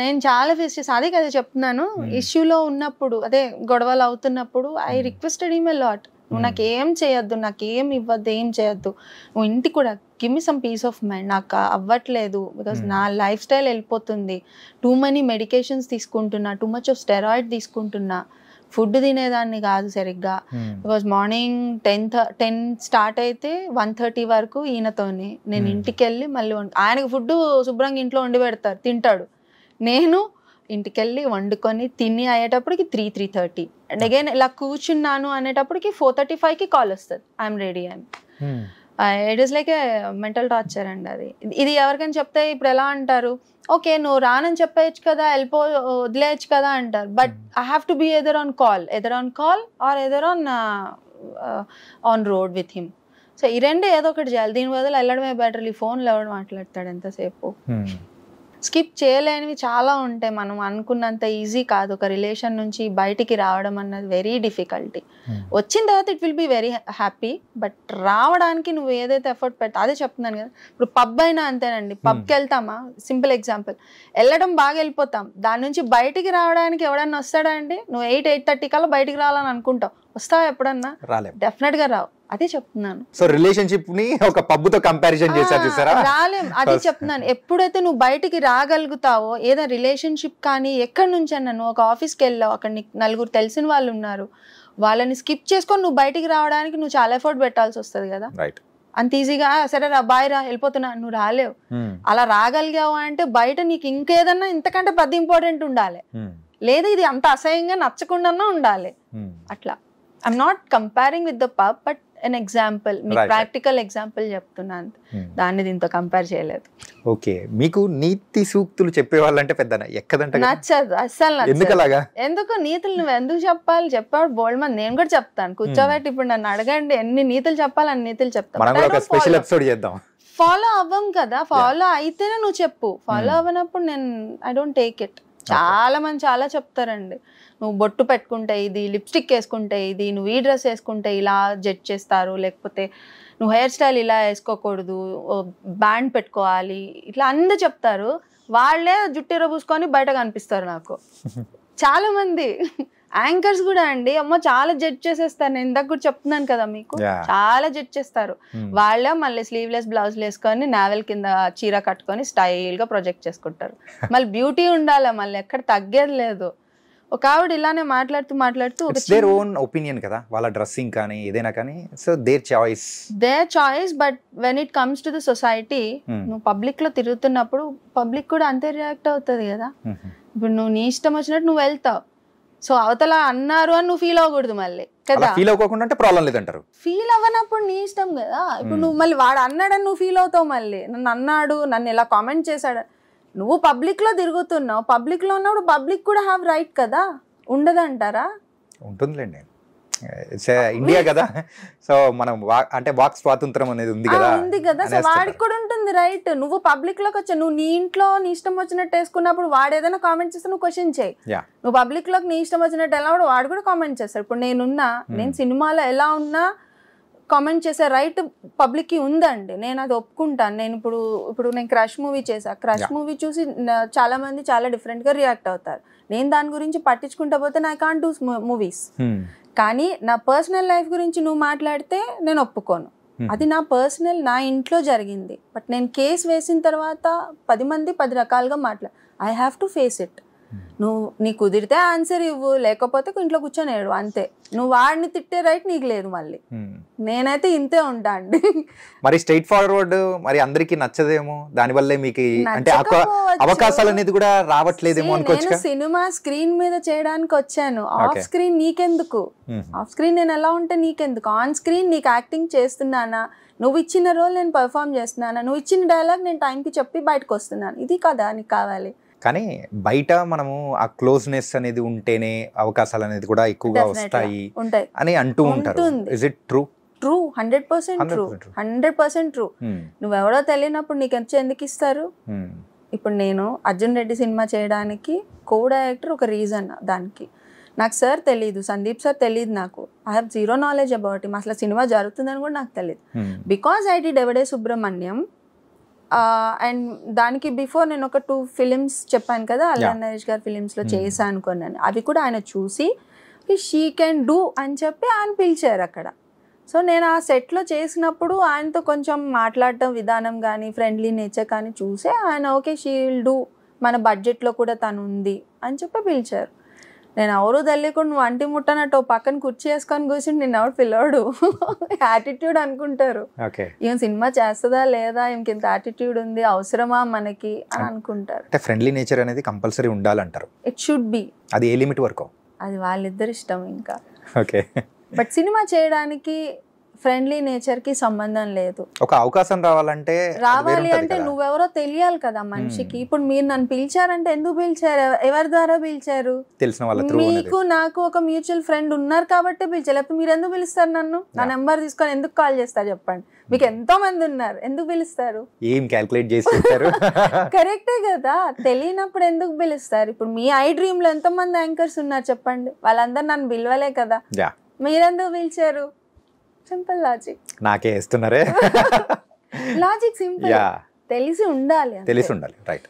నేను చాలా ఫేస్ చేసి, అదే కదా చెప్తున్నాను, ఇష్యూలో ఉన్నప్పుడు, అదే గొడవలు అవుతున్నప్పుడు I requested him a lot. నువ్వు నాకేం చేయొద్దు, నాకేం ఇవ్వద్దు, ఏం చేయొద్దు, నువ్వు ఇంటికి కూడా give me some piece of mind. నాకు అవ్వట్లేదు బికాస్ నా లైఫ్ స్టైల్ వెళ్ళిపోతుంది, టూ మనీ మెడికేషన్స్ తీసుకుంటున్నా, టూ మచ్ ఆఫ్ స్టెరాయిడ్ తీసుకుంటున్నా, ఫుడ్ తినేదాన్ని కాదు సరిగ్గా. బికాజ్ మార్నింగ్ 10 స్టార్ట్ అయితే 1:30 వరకు ఈయనతోని నేను ఇంటికి వెళ్ళి మళ్ళీ ఆయనకు ఫుడ్ శుభ్రంగా ఇంట్లో వండి పెడతారు, తింటాడు. నేను ఇంటికి వెళ్ళి వండుకొని తిని అయ్యేటప్పటికి 3:30 అండ్ అగైన్ ఇలా కూర్చున్నాను అనేటప్పటికి 4:35కి కాల్ వస్తుంది, ఐఎమ్ రెడీ అని. It is like A mental torture అండి అది. ఇది ఎవరికైనా చెప్తే ఇప్పుడు ఎలా అంటారు, ఓకే నువ్వు రానని చెప్పేయచ్చు కదా, వదిలేయచ్చు కదా అంటారు. But I have to be either on call or either on road with him. So ఈ రెండు ఏదో ఒకటి చేయాలి. దీని బదులు వెళ్ళడమే బెటర్. ఈ ఫోన్లో ఎవడు మాట్లాడతాడు ఎంతసేపు. స్కిప్ చేయలేనివి చాలా ఉంటాయి. మనం అనుకున్నంత ఈజీ కాదు ఒక రిలేషన్ నుంచి బయటికి రావడం అన్నది, వెరీ డిఫికల్టీ. వచ్చిన తర్వాత it will be very happy, but రావడానికి నువ్వు ఏదైతే ఎఫర్ట్ పెడతా అదే చెప్తున్నాను కదా. ఇప్పుడు పబ్ అయినా అంతేనండి, పబ్కి వెళ్తామా, సింపుల్ ఎగ్జాంపుల్, వెళ్ళడం బాగా వెళ్ళిపోతాం, దాని నుంచి బయటికి రావడానికి ఎవడన్నా వస్తాడా అండి? నువ్వు 8:30 కల్లా బయటికి రావాలని అనుకుంటావు, వస్తావా ఎప్పుడన్నా? డెఫినెట్ గా రావు. అదే చెప్తున్నాను. సో రిలేషన్షిప్ ని ఒక పబ్బుతో కంపారిజన్ చేశారు చూసారా? రాలేం. అదే చెప్తున్నాను. ఎప్పుడైతే నువ్వు బయటికి రాగలుగుతావో, ఏదో రిలేషన్షిప్ కానీ ఎక్కడి నుంచి అన్నా, నువ్వు ఒక ఆఫీస్కి వెళ్ళావు, అక్కడ నీకు నలుగురు తెలిసిన వాళ్ళు ఉన్నారు, వాళ్ళని స్కిప్ చేసుకొని నువ్వు బయటికి రావడానికి నువ్వు చాలా ఎఫర్ట్ పెట్టాల్సి వస్తుంది కదా. అంత ఈజీగా సరే రా బాయ్ రా వెళ్ళిపోతున్నా నువ్వు రాలేవు. అలా రాగలిగావు అంటే బయట నీకు ఇంకేదన్నా ఇంతకంటే పెద్ద ఇంపార్టెంట్ ఉండాలి, లేదా ఇది అంత అసహ్యంగా నచ్చకుండా ఉండాలి. అట్లా I'm not comparing with the pub, but an example, మీకు ప్రాక్టికల్ ఎగ్జాంపుల్ చెప్తున్నాను, దాన్ని దీంతో కంపేర్ చేయలేదు. ఓకే, మీకు నీతి సూక్తులు చెప్పేవాళ్ళంటే పెద్ద ఎక్కదంట, నచ్చదు అస్సలు. ఎందుకు నీతులు నువ్వు ఎందుకు చెప్పాలి? చెప్పాడు బోల్డ్ మంది, నేను కూడా చెప్తాను. కూర్చోబెట్టి ఇప్పుడు నన్ను అడగండి ఎన్ని నీతులు చెప్పాలి అన్ని నీతులు చెప్తాను. ఫాలో అవ్వం కదా, ఫాలో అయితేనే నువ్వు చెప్పు. ఫాలో అవ్వనప్పుడు నేను ఐ డోంట్ టేక్ ఇట్. చాలా మంది చాలా చెప్తారండి, నువ్వు బొట్టు పెట్టుకుంటే ఇది, లిప్స్టిక్ వేసుకుంటే ఇది, నువ్వు ఈ డ్రెస్ వేసుకుంటే ఇలా జడ్జ్ చేస్తారు, లేకపోతే నువ్వు హెయిర్ స్టైల్ ఇలా వేసుకోకూడదు, బ్యాండ్ పెట్టుకోవాలి, ఇట్లా అందరూ చెప్తారు. వాళ్ళే జుట్టు పూసుకొని బయట కనిపిస్తారు నాకు. చాలా మంది యాంకర్స్ కూడా అండి, అమ్మ చాలా జడ్జ్ చేసేస్తారు. నేను ఇందాక కూడా చెప్తున్నాను కదా మీకు, చాలా జడ్జ్ చేస్తారు. వాళ్ళే మళ్ళీ స్లీవ్లెస్ బ్లౌజులు వేసుకొని నావెల్ కింద చీర కట్టుకొని స్టైల్ గా ప్రొజెక్ట్ చేసుకుంటారు. మళ్ళీ బ్యూటీ ఉండాలి, మళ్ళీ ఎక్కడ తగ్గేది లేదు. ఒక ఆవిడ ఇలానే మాట్లాడుతూ దేర్ ఓన్ ఒపీనియన్ కదా, వాళ్ళ డ్రెస్సింగ్ కానీ ఏదైనా కానీ, so their choice. But when it comes to the society, నువ్వు పబ్లిక్ లో తిరుగుతున్నప్పుడు పబ్లిక్ కూడా అంతే రియాక్ట్ అవుతుంది కదా. ఇప్పుడు నువ్వు నీ ఇష్టం వచ్చినట్టు నువ్వు వెళ్తావు, సో అవతల అన్నారు అని నువ్వు ఫీల్ అవ్వకూడదు మళ్ళీ కదా. ఫీల్ అవ్వకుండా అంటే ప్రాబ్లం లేదంటారు. ఫీల్ అవ్వనప్పుడు నీ ఇష్టం కదా. ఇప్పుడు నువ్వు మళ్ళీ వాడు అన్నాడని నువ్వు ఫీల్ అవుతావు, మళ్ళీ నన్ను అన్నాడు, నన్ను ఇలా కామెంట్ చేశాడు. నువ్వు పబ్లిక్ లో తిరుగుతున్నావు, పబ్లిక్ లో ఉన్నప్పుడు పబ్లిక్ కూడా హ్యావ్ రైట్ కదా, ఉండదంటారా? ఉంటుందిలేండి, ఇండియా కదా. సో మనం అంటే వాక్ స్వాతంత్రం అనేది ఉంది కదా, సో వాడికి కూడా ఉంటుంది రైట్. నువ్వు పబ్లిక్ లోకి వచ్చా, నువ్వు నీ ఇంట్లో నీ ఇష్టం వచ్చినట్టు వేసుకున్నప్పుడు వాడు ఏదైనా కామెంట్ చేస్తే నువ్వు క్వశ్చన్ చేయి. నువ్వు పబ్లిక్ లోకి నీ ఇష్టం వచ్చినట్టు ఎలా వాడు కూడా కామెంట్ చేస్తాడు. ఇప్పుడు నేను సినిమాలో ఎలా ఉన్నా కామెంట్ చేసే రైట్ పబ్లిక్ కి ఉందండి, నేను అది ఒప్పుకుంటాను. నేను ఇప్పుడు నేను క్రష్ మూవీ చేశా, క్రష్ మూవీ చూసి చాలా మంది చాలా డిఫరెంట్ గా రియాక్ట్ అవుతారు. నేను దాని గురించి పట్టించుకుంటా పోతే ఐ కాంట్ డూ మూవీస్. కానీ నా పర్సనల్ లైఫ్ గురించి నువ్వు మాట్లాడితే నేను ఒప్పుకోను. అది నా పర్సనల్, నా ఇంట్లో జరిగింది. బట్ నేను కేసు వేసిన తర్వాత 10 మంది 10 రకాలుగా I have to face it. నువ్వు నీ కుదిరితే ఆన్సర్ ఇవ్వు, లేకపోతే ఇంట్లో కూర్చొని ఏడు, అంతే. నువ్వు వాడిని తిట్టే రైట్ నీకు లేదు. మళ్ళీ నేనైతే ఇంతే ఉంటా అండి. మరి స్ట్రైట్ ఫార్వర్డ్ మరి అందరికి నచ్చదేమో, దానివల్లే మీకు అంటే అవకాశాలు అనేది కూడా రావట్లేదేమో అనుకోవచ్చు. నేను సినిమా స్క్రీన్ మీద చేయడానికి వచ్చాను, ఆఫ్ స్క్రీన్ నీకెందుకు? ఆఫ్ స్క్రీన్ నేను ఎలా ఉంటే నీకెందుకు? ఆన్ స్క్రీన్ నీకు యాక్టింగ్ చేస్తున్నానా, నువ్వు ఇచ్చిన రోల్ నేను పర్ఫామ్ చేస్తున్నానా, నువ్వు ఇచ్చిన డైలాగ్ నేను టైంకి చెప్పి బయటకు వస్తున్నాను, ఇది కదా నీకు కావాలి. కానీ బయట మనము ఆ క్లోజ్నెస్ అనేది ఉంటేనే అవకాశాలు అనేది కూడా ఎక్కువగా వస్తాయి అని అంటూ ఉంటారు. Is it true? True, 100% true, 100% true. నువ్వెవడో తెలియనప్పుడు నీకు ఎందుకు ఇస్తారు? ఇప్పుడు నేను అర్జున్ రెడ్డి సినిమా చేయడానికి కో డైరెక్టర్ ఒక రీజన్. దానికి నాకు సార్ తెలీదు, సందీప్ సార్ తెలీదు, నాకు I have zero knowledge about him. అసలు సినిమా జరుగుతుందని కూడా నాకు తెలియదు. Because I did Yevade Subrahmanyam, and దానికి బిఫోర్ నేను ఒక 2 ఫిలిమ్స్ చెప్పాను కదా, అల్లా నరేష్ గారి ఫిలిమ్స్లో చేశాను అనుకున్నాను. అవి కూడా ఆయన చూసి షీ కెన్ డూ అని చెప్పి ఆయన పిలిచారు అక్కడ. సో నేను ఆ సెట్లో చేసినప్పుడు ఆయనతో కొంచెం మాట్లాడటం విధానం కానీ ఫ్రెండ్లీ నేచర్ కానీ చూసే ఆయన ఓకే షీల్ డూ, మన బడ్జెట్లో కూడా తను ఉంది అని చెప్పి పిలిచారు. నేను ఎవరు తెలియకుండా నువ్వు అంటి ముట్టనట్టు పక్కన కుర్చీ వేసుకొని కూర్చుని నిన్ను ఎవరు పిలవడు, యాటిట్యూడ్ అనుకుంటారు. ఈమె సినిమా చేస్తుందా లేదా, ఈమెకి ఇంత యాటిట్యూడ్ ఉంది, అవసరమా మనకి అని అనుకుంటారు. అంటే ఫ్రెండ్లీ నేచర్ అనేది కంపల్సరీ ఉండాలంటారు. It should be. అది ఏ లిమిట్ వరకు? అది వాళ్ళిద్దరు ఇష్టం ఇంకా. ఓకే. బట్ సినిమా చేయడానికి ఫ్రెండ్లీ నేచర్ కి సంబంధం లేదు. ఒక అవకాశం రావాలి అంటే నువ్వెవరో తెలియాలి కదా మనిషికి. ఇప్పుడు మీరు నన్ను పిలిచారంటే ఎందుకు పిలిచారు, ఎవరి ద్వారా పిలిచారు? తెలిసిన వాళ్ళ త్రూ. మీకు నాకు ఒక మ్యూచువల్ ఫ్రెండ్ ఉన్నారు కాబట్టి పిలిచారు, లేకపోతే మీరు ఎందుకు పిలుస్తారు నన్ను? నా నెంబర్ తీసుకొని ఎందుకు కాల్ చేస్తారు చెప్పండి? మీకు ఎంతో మంది ఉన్నారు, ఎందుకు పిలుస్తారు? ఏం క్యాల్కులేట్ చేసి చెప్తారు? కరెక్టే కదా, తెలియనప్పుడు ఎందుకు పిలుస్తారు? ఇప్పుడు మీ ఐ డ్రీమ్ లో ఎంతో మంది యాంకర్స్ ఉన్నారు చెప్పండి, వాళ్ళందరూ నన్ను పిలవలే కదా, మీరెందుకు పిలిచారు? Simple logic. నాకే ఇస్తున్నారే లాజిక్ సింపుల్. తెలిసి ఉండాలి, రైట్.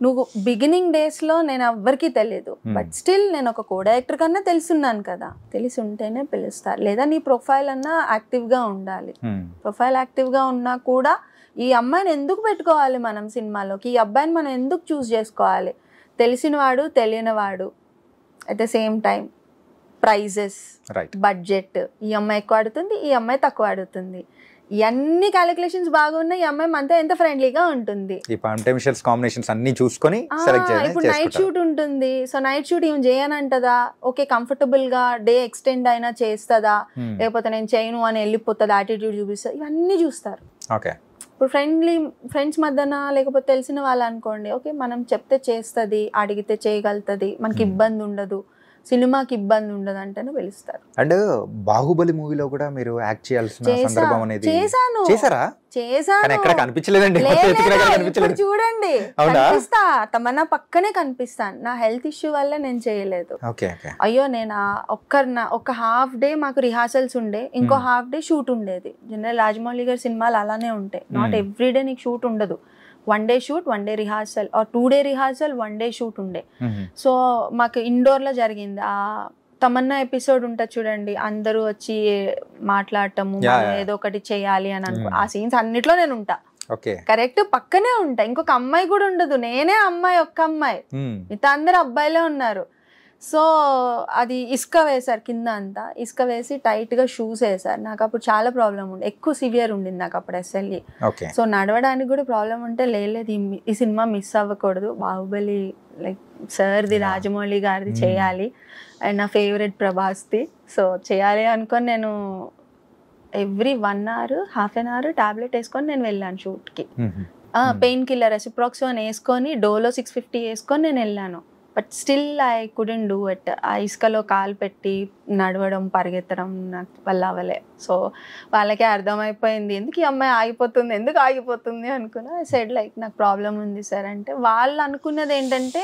నువ్వు బిగినింగ్ డేస్ లో నేను ఎవ్వరికి తెలియదు, బట్ స్టిల్ నేను ఒక కో డైరెక్టర్ కన్నా తెలుసున్నాను కదా, తెలిసి ఉంటేనే పిలుస్తారు. లేదా నీ ప్రొఫైల్ అన్నా యాక్టివ్ గా ఉండాలి. ప్రొఫైల్ యాక్టివ్ గా ఉన్నా కూడా ఈ అమ్మాయిని ఎందుకు పెట్టుకోవాలి మనం సినిమాలోకి, ఈ అబ్బాయిని మనం ఎందుకు చూస్ చేసుకోవాలి? తెలిసినవాడు తెలియనివాడు, at the same time prices, budget, ఈ అమ్మాయి ఎక్కువ ఆడుతుంది, ఈ అమ్మాయి తక్కువ ఆడుతుంది, ఇవన్నీ క్యాలిక్యులేషన్స్ బాగున్నాయి, ఈ అమ్మాయి మనతో ఎంత ఫ్రెండ్లీగా ఉంటుంది. ఇప్పుడు నైట్ షూట్ ఉంటుంది, సో నైట్ షూట్ ఏం చేయనంటదా, ఓకే కంఫర్టబుల్ గా డే ఎక్స్టెండ్ అయినా చేస్తుందా, లేకపోతే నేను చేయను అని వెళ్ళిపోతుంది, యాటిట్యూడ్ చూపిస్తుంది, ఇవన్నీ చూస్తారు. ఇప్పుడు ఫ్రెండ్స్ మధ్యన లేకపోతే తెలిసిన వాళ్ళు అనుకోండి, ఓకే మనం చెప్తే చేస్తుంది, అడిగితే చేయగలుగుతుంది, మనకి ఇబ్బంది ఉండదు, సినిమాకి ఇబ్బంది ఉండదు అంటేనే పిలుస్తారు. అండ్ బాహుబలి మూవీలో కూడా మీరు యాక్ట్ చేయాల్సిన సందర్భం అనేది చేశారా? చేశాను, ఎక్కడ కనిపించలేదండి. ఇప్పుడు చూడండి కనిపిస్తా, తమన్నా పక్కనే కనిపిస్తాను. నా హెల్త్ ఇష్యూ వల్ల నేను చేయలేదు. అయ్యో నేను ఒక హాఫ్ డే మాకు రిహార్సల్స్ ఉండే, ఇంకో హాఫ్ డే షూట్ ఉండేది. జనరల్ రాజమౌళి గారి సినిమాలు అలానే ఉంటాయి, నాట్ ఎవ్రీ డే నీకు షూట్ ఉండదు. 1 day shoot 1 day rehearsal, or 2 day rehearsal 1 day shoot ఉండే. సో మాకు ఇండోర్ లో జరిగింది. ఆ తమన్నా ఎపిసోడ్ ఉంటుంది చూడండి, అందరూ వచ్చి మాట్లాడటము, ఏదో ఒకటి చేయాలి అని అనుకో, ఆ సీన్స్ అన్నిట్లో నేను ఉంటా. కరెక్ట్, పక్కనే ఉంటా. ఇంకొక అమ్మాయి కూడా ఉండదు, నేనే అమ్మాయి, ఒక్క అమ్మాయి, మిగతా అందరు అబ్బాయిలే ఉన్నారు. సో అది ఇసుక వేశారు కింద అంతా, ఇసుక వేసి టైట్ గా షూస్ వేసారు. నాకు అప్పుడు చాలా ప్రాబ్లం ఉండే, ఎక్కువ సివియర్ ఉండింది నాకు అప్పుడు SLE. సో నడవడానికి కూడా ప్రాబ్లం ఉంటే లేదు ఈ సినిమా మిస్ అవ్వకూడదు, బాహుబలి లైక్ సార్ది, రాజమౌళి గారిది చేయాలి, అండ్ నా ఫేవరెట్ ప్రభాస్ది, సో చేయాలి అనుకొని నేను every 1 hour, half an hour tablet వేసుకొని నేను వెళ్ళాను షూట్కి. పెయిన్ కిల్లర్ రెసిప్రాక్సోన్ వేసుకొని, డోలో 650 వేసుకొని నేను వెళ్ళాను. But still I couldn't do it. ఆ ఇసుకలో కాలు పెట్టి నడవడం, పరిగెత్తడం నాకు వల్ల అవ్వలే. సో వాళ్ళకే అర్థమైపోయింది ఎందుకు ఈ అమ్మాయి ఆగిపోతుంది అనుకున్నా. ఐ సెడ్ లైక్ నాకు ప్రాబ్లం ఉంది సార్ అంటే, వాళ్ళు అనుకున్నది ఏంటంటే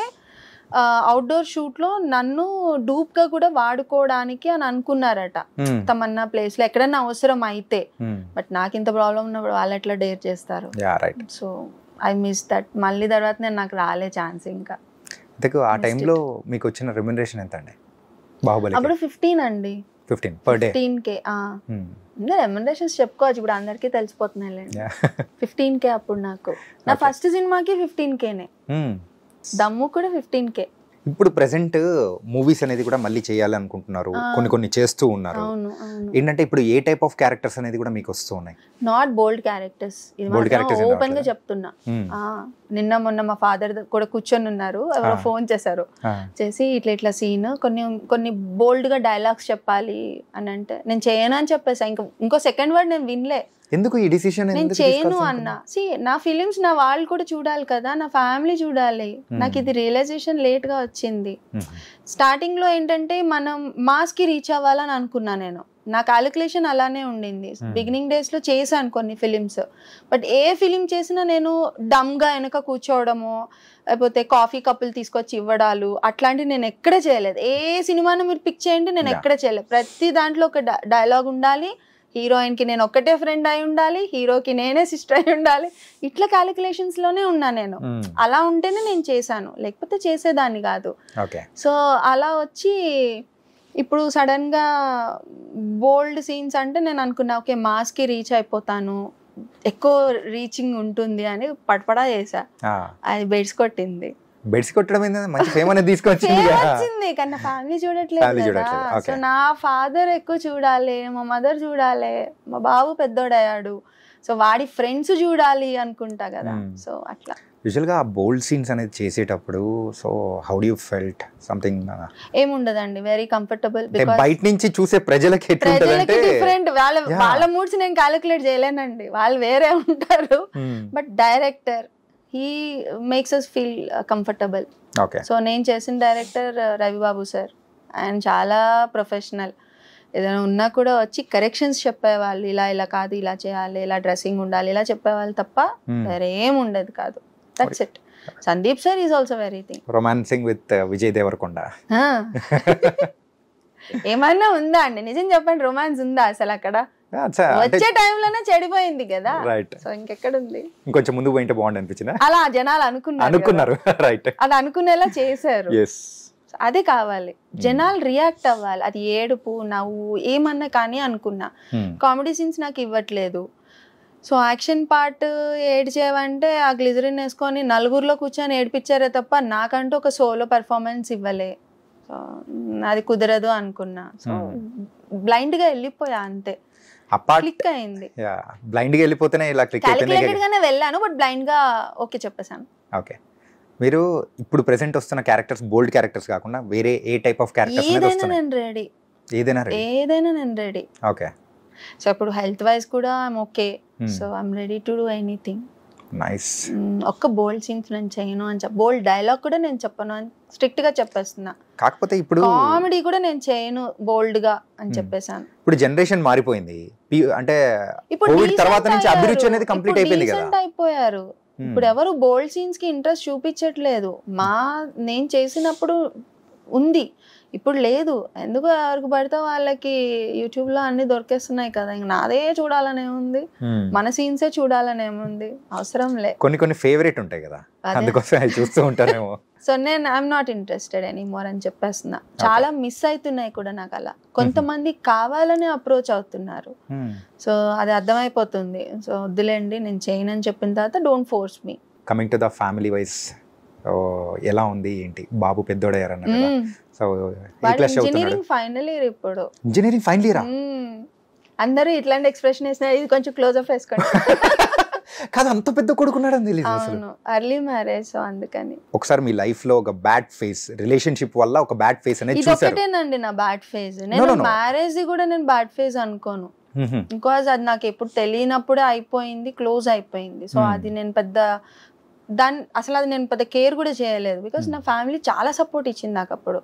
అవుట్డోర్ షూట్లో నన్ను డూప్గా కూడా వాడుకోవడానికి అని అనుకున్నారట తమన్నా ప్లేస్లో ఎక్కడన్నా అవసరం అయితే. బట్ నాకు ఇంత ప్రాబ్లం ఉన్నప్పుడు వాళ్ళు ఎట్లా డేర్ చేస్తారు? So I miss that. మళ్ళీ తర్వాత నాకు రాలే ఛాన్స్. ఇంకా ఆ టైంలో మీకు వచ్చిన రెమ్యునరేషన్ ఎంత అండి బాహుబలి? అప్పుడు 15 అండి. 15 per day. 15K. రెమ్యునరేషన్స్ చెప్పుకోవచ్చు, ఇప్పుడు అందరికీ తెలిసిపోతున్నాయి. 15K అప్పుడు నాకు. నా ఫస్ట్ సినిమాకి 15Kనే, దమ్ము కూడా 15K. ఇప్పుడు ప్రెసెంట్ మూవీస్ అనేది కూడా మళ్ళీ చేయాలి అనుకుంటున్నారు, కొన్ని చేస్తూ ఉన్నారు. ఏంటంటే ఇప్పుడు ఏ టైప్ ఆఫ్ క్యారెక్టర్స్ అనేది కూడా మీకు వస్తూ ఉన్నాయి? నాట్ బోల్డ్ క్యారెక్టర్స్, ఓపెన్ గా చెప్తున్నా. నిన్న మొన్న మా ఫాదర్ కూడా కూర్చొని ఉన్నారు, ఎవరో ఫోన్ చేశారు, చేసి ఇట్లా సీన్ కొన్ని బోల్డ్ గా డైలాగ్స్ చెప్పాలి అని అంటే నేను చేయను అని చెప్పేసా. ఇంకో సెకండ్ వర్డ్ నేను వినలే. ఎందుకు ఈ డిసిషన్? నేను చేయను అన్నా. నా ఫిలిమ్స్ నా వాళ్ళు కూడా చూడాలి కదా, నా ఫ్యామిలీ చూడాలి. నాకు ఇది రియలైజేషన్ లేట్ గా వచ్చింది. స్టార్టింగ్ లో ఏంటంటే మనం మాస్ కి రీచ్ అవ్వాలని అనుకున్నా నేను. నా క్యాలిక్యులేషన్ అలానే ఉండింది. బిగినింగ్ డేస్ లో చేశాను కొన్ని ఫిలిమ్స్, బట్ ఏ ఫిలిం చేసినా నేను డమ్ గా వెనక కూర్చోవడము, లేకపోతే కాఫీ కప్పులు తీసుకొచ్చి ఇవ్వడాలు అట్లాంటివి నేను ఎక్కడ చేయలేదు. ఏ సినిమాను మీరు పిక్ చేయండి, నేను ఎక్కడ చేయలేదు. ప్రతి దాంట్లో ఒక డైలాగ్ ఉండాలి, హీరోయిన్ కి నేను ఒక్కటే ఫ్రెండ్ అయి ఉండాలి, హీరోకి నేనే సిస్టర్ అయి ఉండాలి. ఇట్లా క్యాలిక్యులేషన్స్ లోనే ఉన్నా నేను. అలా ఉంటేనే నేను చేశాను, లేకపోతే చేసేదాన్ని కాదు. సో అలా వచ్చి ఇప్పుడు సడన్ గా బోల్డ్ సీన్స్ అంటే నేను అనుకున్నా ఓకే మాస్ కి రీచ్ అయిపోతాను, ఎక్కువ రీచింగ్ ఉంటుంది అని పడపడా చేసా. అది బెడ్స్ కొట్టింది. బెడ్స్ కొట్టడం మంచి ఫేమ్ అనేది తీసుకొచ్చింది కానీ నా ఫ్యామిలీ చూడట్లేదు. సో నా ఫాదర్ ఎక్కువ చూడాలి, మా మదర్ చూడాలి, మా బాబు పెద్దోడయ్యాడు, సో వాడి ఫ్రెండ్స్ చూడాలి అనుకుంటా కదా. సో అట్లా యూజువల్గా ఆ బోల్డ్ సీన్స్ అనేది చేసేటప్పుడు so how do you felt something? ఏముండదండి, వెరీ కంఫర్టబుల్. బయట నుంచి చూసే ప్రజలకి డిఫరెంట్, వాళ్ళ మూడ్స్ నేను క్యాలిక్యులేట్ చేయలేనండి, వాళ్ళు వేరే ఉంటారు. But director he makes us feel comfortable. So నేను చేసిన డైరెక్టర్ రవిబాబు సార్, ఆయన చాలా ప్రొఫెషనల్. ఏదైనా ఉన్నా కూడా వచ్చి కరెక్షన్స్ చెప్పేవాళ్ళు, ఇలా ఇలా కాదు, ఇలా చేయాలి, ఇలా డ్రెస్సింగ్ ఉండాలి, ఇలా చెప్పేవాళ్ళు తప్ప వేరే ఏం ఉండేది కాదు. That's it. Sandeep sir is also everything. Romancing with Vijay Deverakonda ఏమన్నా ఉందా అండి? నిజం చెప్పండి, రొమాన్స్ ఉందా అసలు అక్కడ? వచ్చే టైంలోనే చెడిపోయింది కదా. సో ఇంకెక్కడ ఉంది? ఇంకొంచెం ముందు పోయింటే బాగుంది అనిపించింది. అలా జనాలు అనుకున్నారు, అది అనుకునేలా చేశారు. అదే కావాలి, జనాలు రియాక్ట్ అవ్వాలి. అది ఏడుపు, నవ్వు, ఏమన్నా కానీ అనుకున్నా. కామెడీ సీన్స్ నాకు ఇవ్వట్లేదు. సో యాక్షన్ పార్ట్ ఏడ్చేవంటే ఆ గ్లిజరిన్ వేసుకొని నలుగురిలో కూర్చొని ఏడిపించారే తప్ప నాకంటూ ఒక సోలో పెర్ఫార్మెన్స్ ఇవ్వలే. సో అది కుదరదు అనుకున్నా. సో బ్లైండ్ గా వెళ్ళిపోయా అంతే. క్లిక్ అయింది. బ్లైండ్ గా వెళ్ళిపోతేనే ఇలా క్లిక్ అయిపోయింది. క్యాలిక్యులేటెడ్ గానే వెళ్ళాను, బట్ బ్లైండ్ గా ఓకే చెప్పేసాను. ఓకే. మీరు ఇప్పుడు ప్రెసెంట్ వస్తున్న క్యారెక్టర్స్ బోల్డ్ క్యారెక్టర్స్ కాకుండా వేరే ఏ టైప్ ఆఫ్ క్యారెక్టర్స్ ఏదైనా నేను రెడీ. ఏదైనా నేను రెడీ. ఓకే. సో ఇప్పుడు హెల్త్ వైజ్ కూడా I'm okay. So I'm ready to do anything. Nice. ఒక్క బోల్డ్ సీన్స్ నేను చేయను అని బోల్డ్ డైలాగ్ కూడా నేను చెప్పను అని స్ట్రిక్ట్ గా చెప్పేస్తున్నా. కాకపోతే ఇప్పుడు కామెడీ కూడా నేను చేయను బోల్డ్ గా అని చెప్పేసాను. ఇప్పుడు జనరేషన్ మారిపోయింది, అంటే కోవిడ్ తర్వాత నుంచి అభిరుచి అనేది కంప్లీట్ అయిపోయింది కదా. అయిపోయారు ఇప్పుడు ఎవరు బోల్డ్ సీన్స్ కి ఇంట్రెస్ట్ చూపించట్లేదు. నేను చేసినప్పుడు ఉంది, ఇప్పుడు లేదు. ఎందుకు ఎవరికి పడితే వాళ్ళకి యూట్యూబ్ లో అన్ని దొరికేస్తున్నాయి కదా. ఇంక నాదే చూడాలనే ఉంది, మన సీన్సే చూడాలనే ఉంది, అవసరం లే. కొన్ని ఫేవరెట్ ఉంటాయి కదా, అందుకోసం చూస్తూ ఉంటారేమో. సో నేను ఐఎమ్ నాట్ ఇంట్రెస్టెడ్ ఎనీమోర్ అని చెప్పేస్తున్నా. చాలా మిస్ అవుతున్నాయి కూడా నాకు. అలా కొంతమంది కావాలని అప్రోచ్ అవుతున్నారు. సో అది అర్థమైపోతుంది. సో వద్దులేండి, నేను చేయను అని చెప్పిన తర్వాత don't force me. Coming to the family wise ఎలా ఉంది ఏంటి? బాబు పెద్దోడయ్యారన్న కదా. So engineering final year. ఇప్పుడు ఇంజనీరింగ్ ఫైనల్ ఇయర్. అందరూ ఇట్లాంటి ఎక్స్ప్రెషన్ వేసినా ఇది కొంచెం క్లోజ్ అప్ వేసుకోండి. కాదు, అంత పెద్ద కొడుకున్నాడని తెలియదు అసలు. ఎర్లీ మ్యారేజ్, సో అందుకని. ఒకసారి మీ లైఫ్ లో ఒక బ్యాడ్ ఫేస్, రిలేషన్షిప్ వల్ల ఒక బ్యాడ్ ఫేస్ అనేది చూసారు. ఇదొకటేనండి నా బ్యాడ్ ఫేజ్. నేను మ్యారేజ్ కూడా నేను బ్యాడ్ ఫేజ్ అనుకోను. బికాజ్ అది నాకు ఎప్పుడు తెలియనప్పుడే అయిపోయింది, క్లోజ్ అయిపోయింది. సో అది నేను అసలు అది నేను పెద్ద కేర్ కూడా చేయలేదు. బికాస్ నా ఫ్యామిలీ చాలా సపోర్ట్ ఇచ్చింది నాకు అప్పుడు.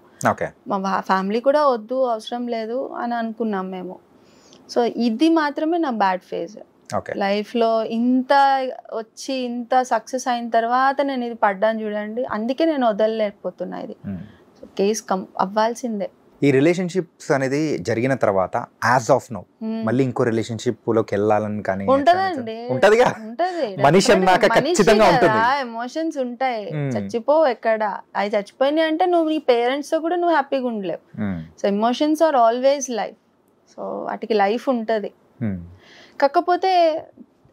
మా ఫ్యామిలీ కూడా వద్దు, అవసరం లేదు అని అనుకున్నాం మేము. సో ఇది మాత్రమే నా బ్యాడ్ ఫేజ్. లైఫ్ లో ఇంత వచ్చి ఇంత సక్సెస్ అయిన తర్వాత నేను ఇది పడ్డాను చూడండి, అందుకే నేను వదలలేకపోతున్నా. ఇది కేస్ అవ్వాల్సిందే. ఈ రిలేషన్షిప్స్ అనేది జరిగిన తర్వాత యాజ్ ఆఫ్ నౌ మళ్ళీ ఇంకో రిలేషన్షిప్ లోకి వెళ్ళాలని కానీ ఉంటదండి. ఉంటదిగా, మనిషి అన్నాక ఖచ్చితంగా ఉంటుంది. ఎమోషన్స్ ఉంటాయి, చచ్చిపోవు ఎక్కడ. అవి చచ్చిపోయినాయి అంటే నువ్వు నీ పేరెంట్స్ తో కూడా నువ్వు హ్యాపీగా ఉండలేవు. So emotions are always life. So వాటికి లైఫ్ ఉంటది. కాకపోతే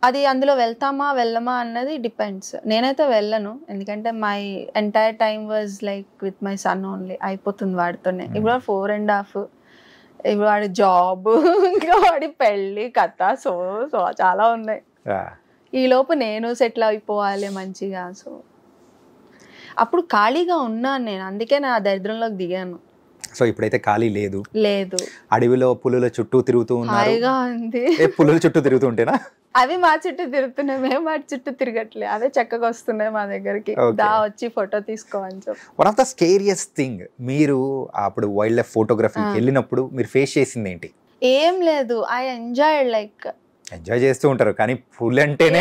అది అందులో వెళ్తామా వెళ్ళమా అన్నది డిపెండ్స్. నేనైతే వెళ్ళను, ఎందుకంటే my entire time was like with my son only. అయిపోతుంది వాడితోనే. ఇప్పుడు 4.5, ఇప్పుడు వాడి జాబ్, ఇంకా వాడి పెళ్ళి కథ, సో చాలా ఉన్నాయి. ఈ లోపు నేను సెటిల్ అయిపోవాలి మంచిగా. సో అప్పుడు ఖాళీగా ఉన్నాను నేను, అందుకే నా దరిద్రంలోకి దిగాను. సో ఇప్పుడైతే ఖాళీ లేదు. అడవిలో పులుల చుట్టూ తిరుగుతూ ఉన్నారు. పులుల చుట్టూ తిరుగుతూ ఉంటేనా? అవి మా చుట్టూ తిరుగుతున్నాయి, మేము వాటి చుట్టూ తిరగట్లే. అవే చక్కగా వస్తున్నాయి మా దగ్గరికి, దా వచ్చి ఫోటో తీసుకోవని చెప్పి. One of the scariest thing, మీరు అప్పుడు వైల్డ్ లైఫ్ ఫోటోగ్రఫీకి వెళ్ళినప్పుడు మీరు ఫేస్ చేసింది ఏంటి? ఏం లేదు, ఐ ఎంజాయ్డ్. లైక్ ఎంజాయ్ చేస్తూ ఉంటారు, కానీ పుల్ అంటేనే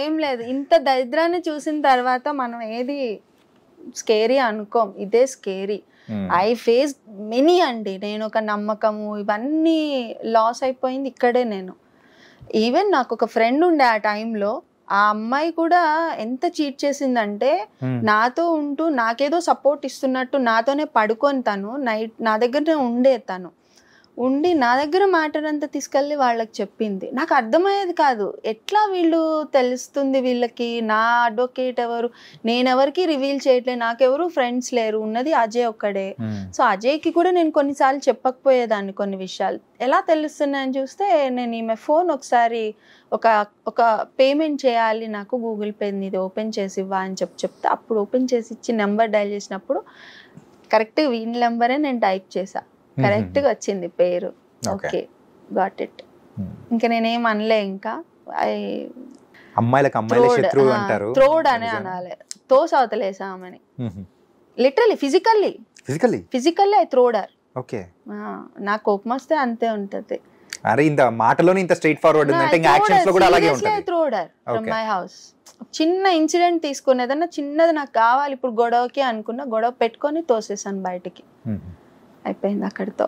ఏం లేదు. ఇంత దరిద్రాన్ని చూసిన తర్వాత మనం ఏది స్కేరీ అనుకోం, ఇదే స్కేరీ. ఐ ఫేస్ మెనీ అండి. నేను ఒక నమ్మకము ఇవన్నీ లాస్ అయిపోయింది ఇక్కడే. నేను ఈవెన్ నాకు ఒక ఫ్రెండ్ ఉండే ఆ టైంలో, ఆ అమ్మాయి కూడా ఎంత చీట్ చేసిందంటే నాతో ఉంటూ నాకేదో సపోర్ట్ ఇస్తున్నట్టు నాతోనే పడుకొని తను నైట్ నా దగ్గరనే ఉండే తను ఉండి నా దగ్గర మ్యాటర్ అంతా తీసుకెళ్ళి వాళ్ళకి చెప్పింది. నాకు అర్థమయ్యేది కాదు, ఎట్లా వీళ్ళు తెలుస్తుంది వీళ్ళకి నా అడ్వకేట్ ఎవరు, నేనెవరికి రివీల్ చేయట్లేదు, నాకెవరు ఫ్రెండ్స్ లేరు, ఉన్నది అజయ్ ఒక్కడే. సో అజయ్కి కూడా నేను కొన్నిసార్లు చెప్పకపోయేదాన్ని కొన్ని విషయాలు. ఎలా తెలుస్తున్నాయని చూస్తే నేను ఈమె ఫోన్ ఒకసారి ఒక పేమెంట్ చేయాలి నాకు, గూగుల్ పే ఇది ఓపెన్ చేసి ఇవ్వా అని చెప్తే అప్పుడు ఓపెన్ చేసి ఇచ్చి నెంబర్ డయల్ చేసినప్పుడు కరెక్ట్గా వీళ్ళ నెంబరే నేను టైప్ చేసా, కరెక్ట్ గా వచ్చింది పేరు. Okay got it. ఇంకా నేనేం అనలే. ఇంకా త్రోడ్ అనే అనాలి, తోస్ అవతలేసా ఆమెని. Literally physically I threw her. నా కోపం వస్తే అంతే ఉంటది. Threw her from my house. చిన్న ఇన్సిడెంట్ తీసుకుని ఏదన్నా చిన్నది నాకు కావాలి ఇప్పుడు గొడవకి అనుకున్నా, గొడవ పెట్టుకొని తోసేసాను బయటికి. అయిపోయింది అక్కడితో.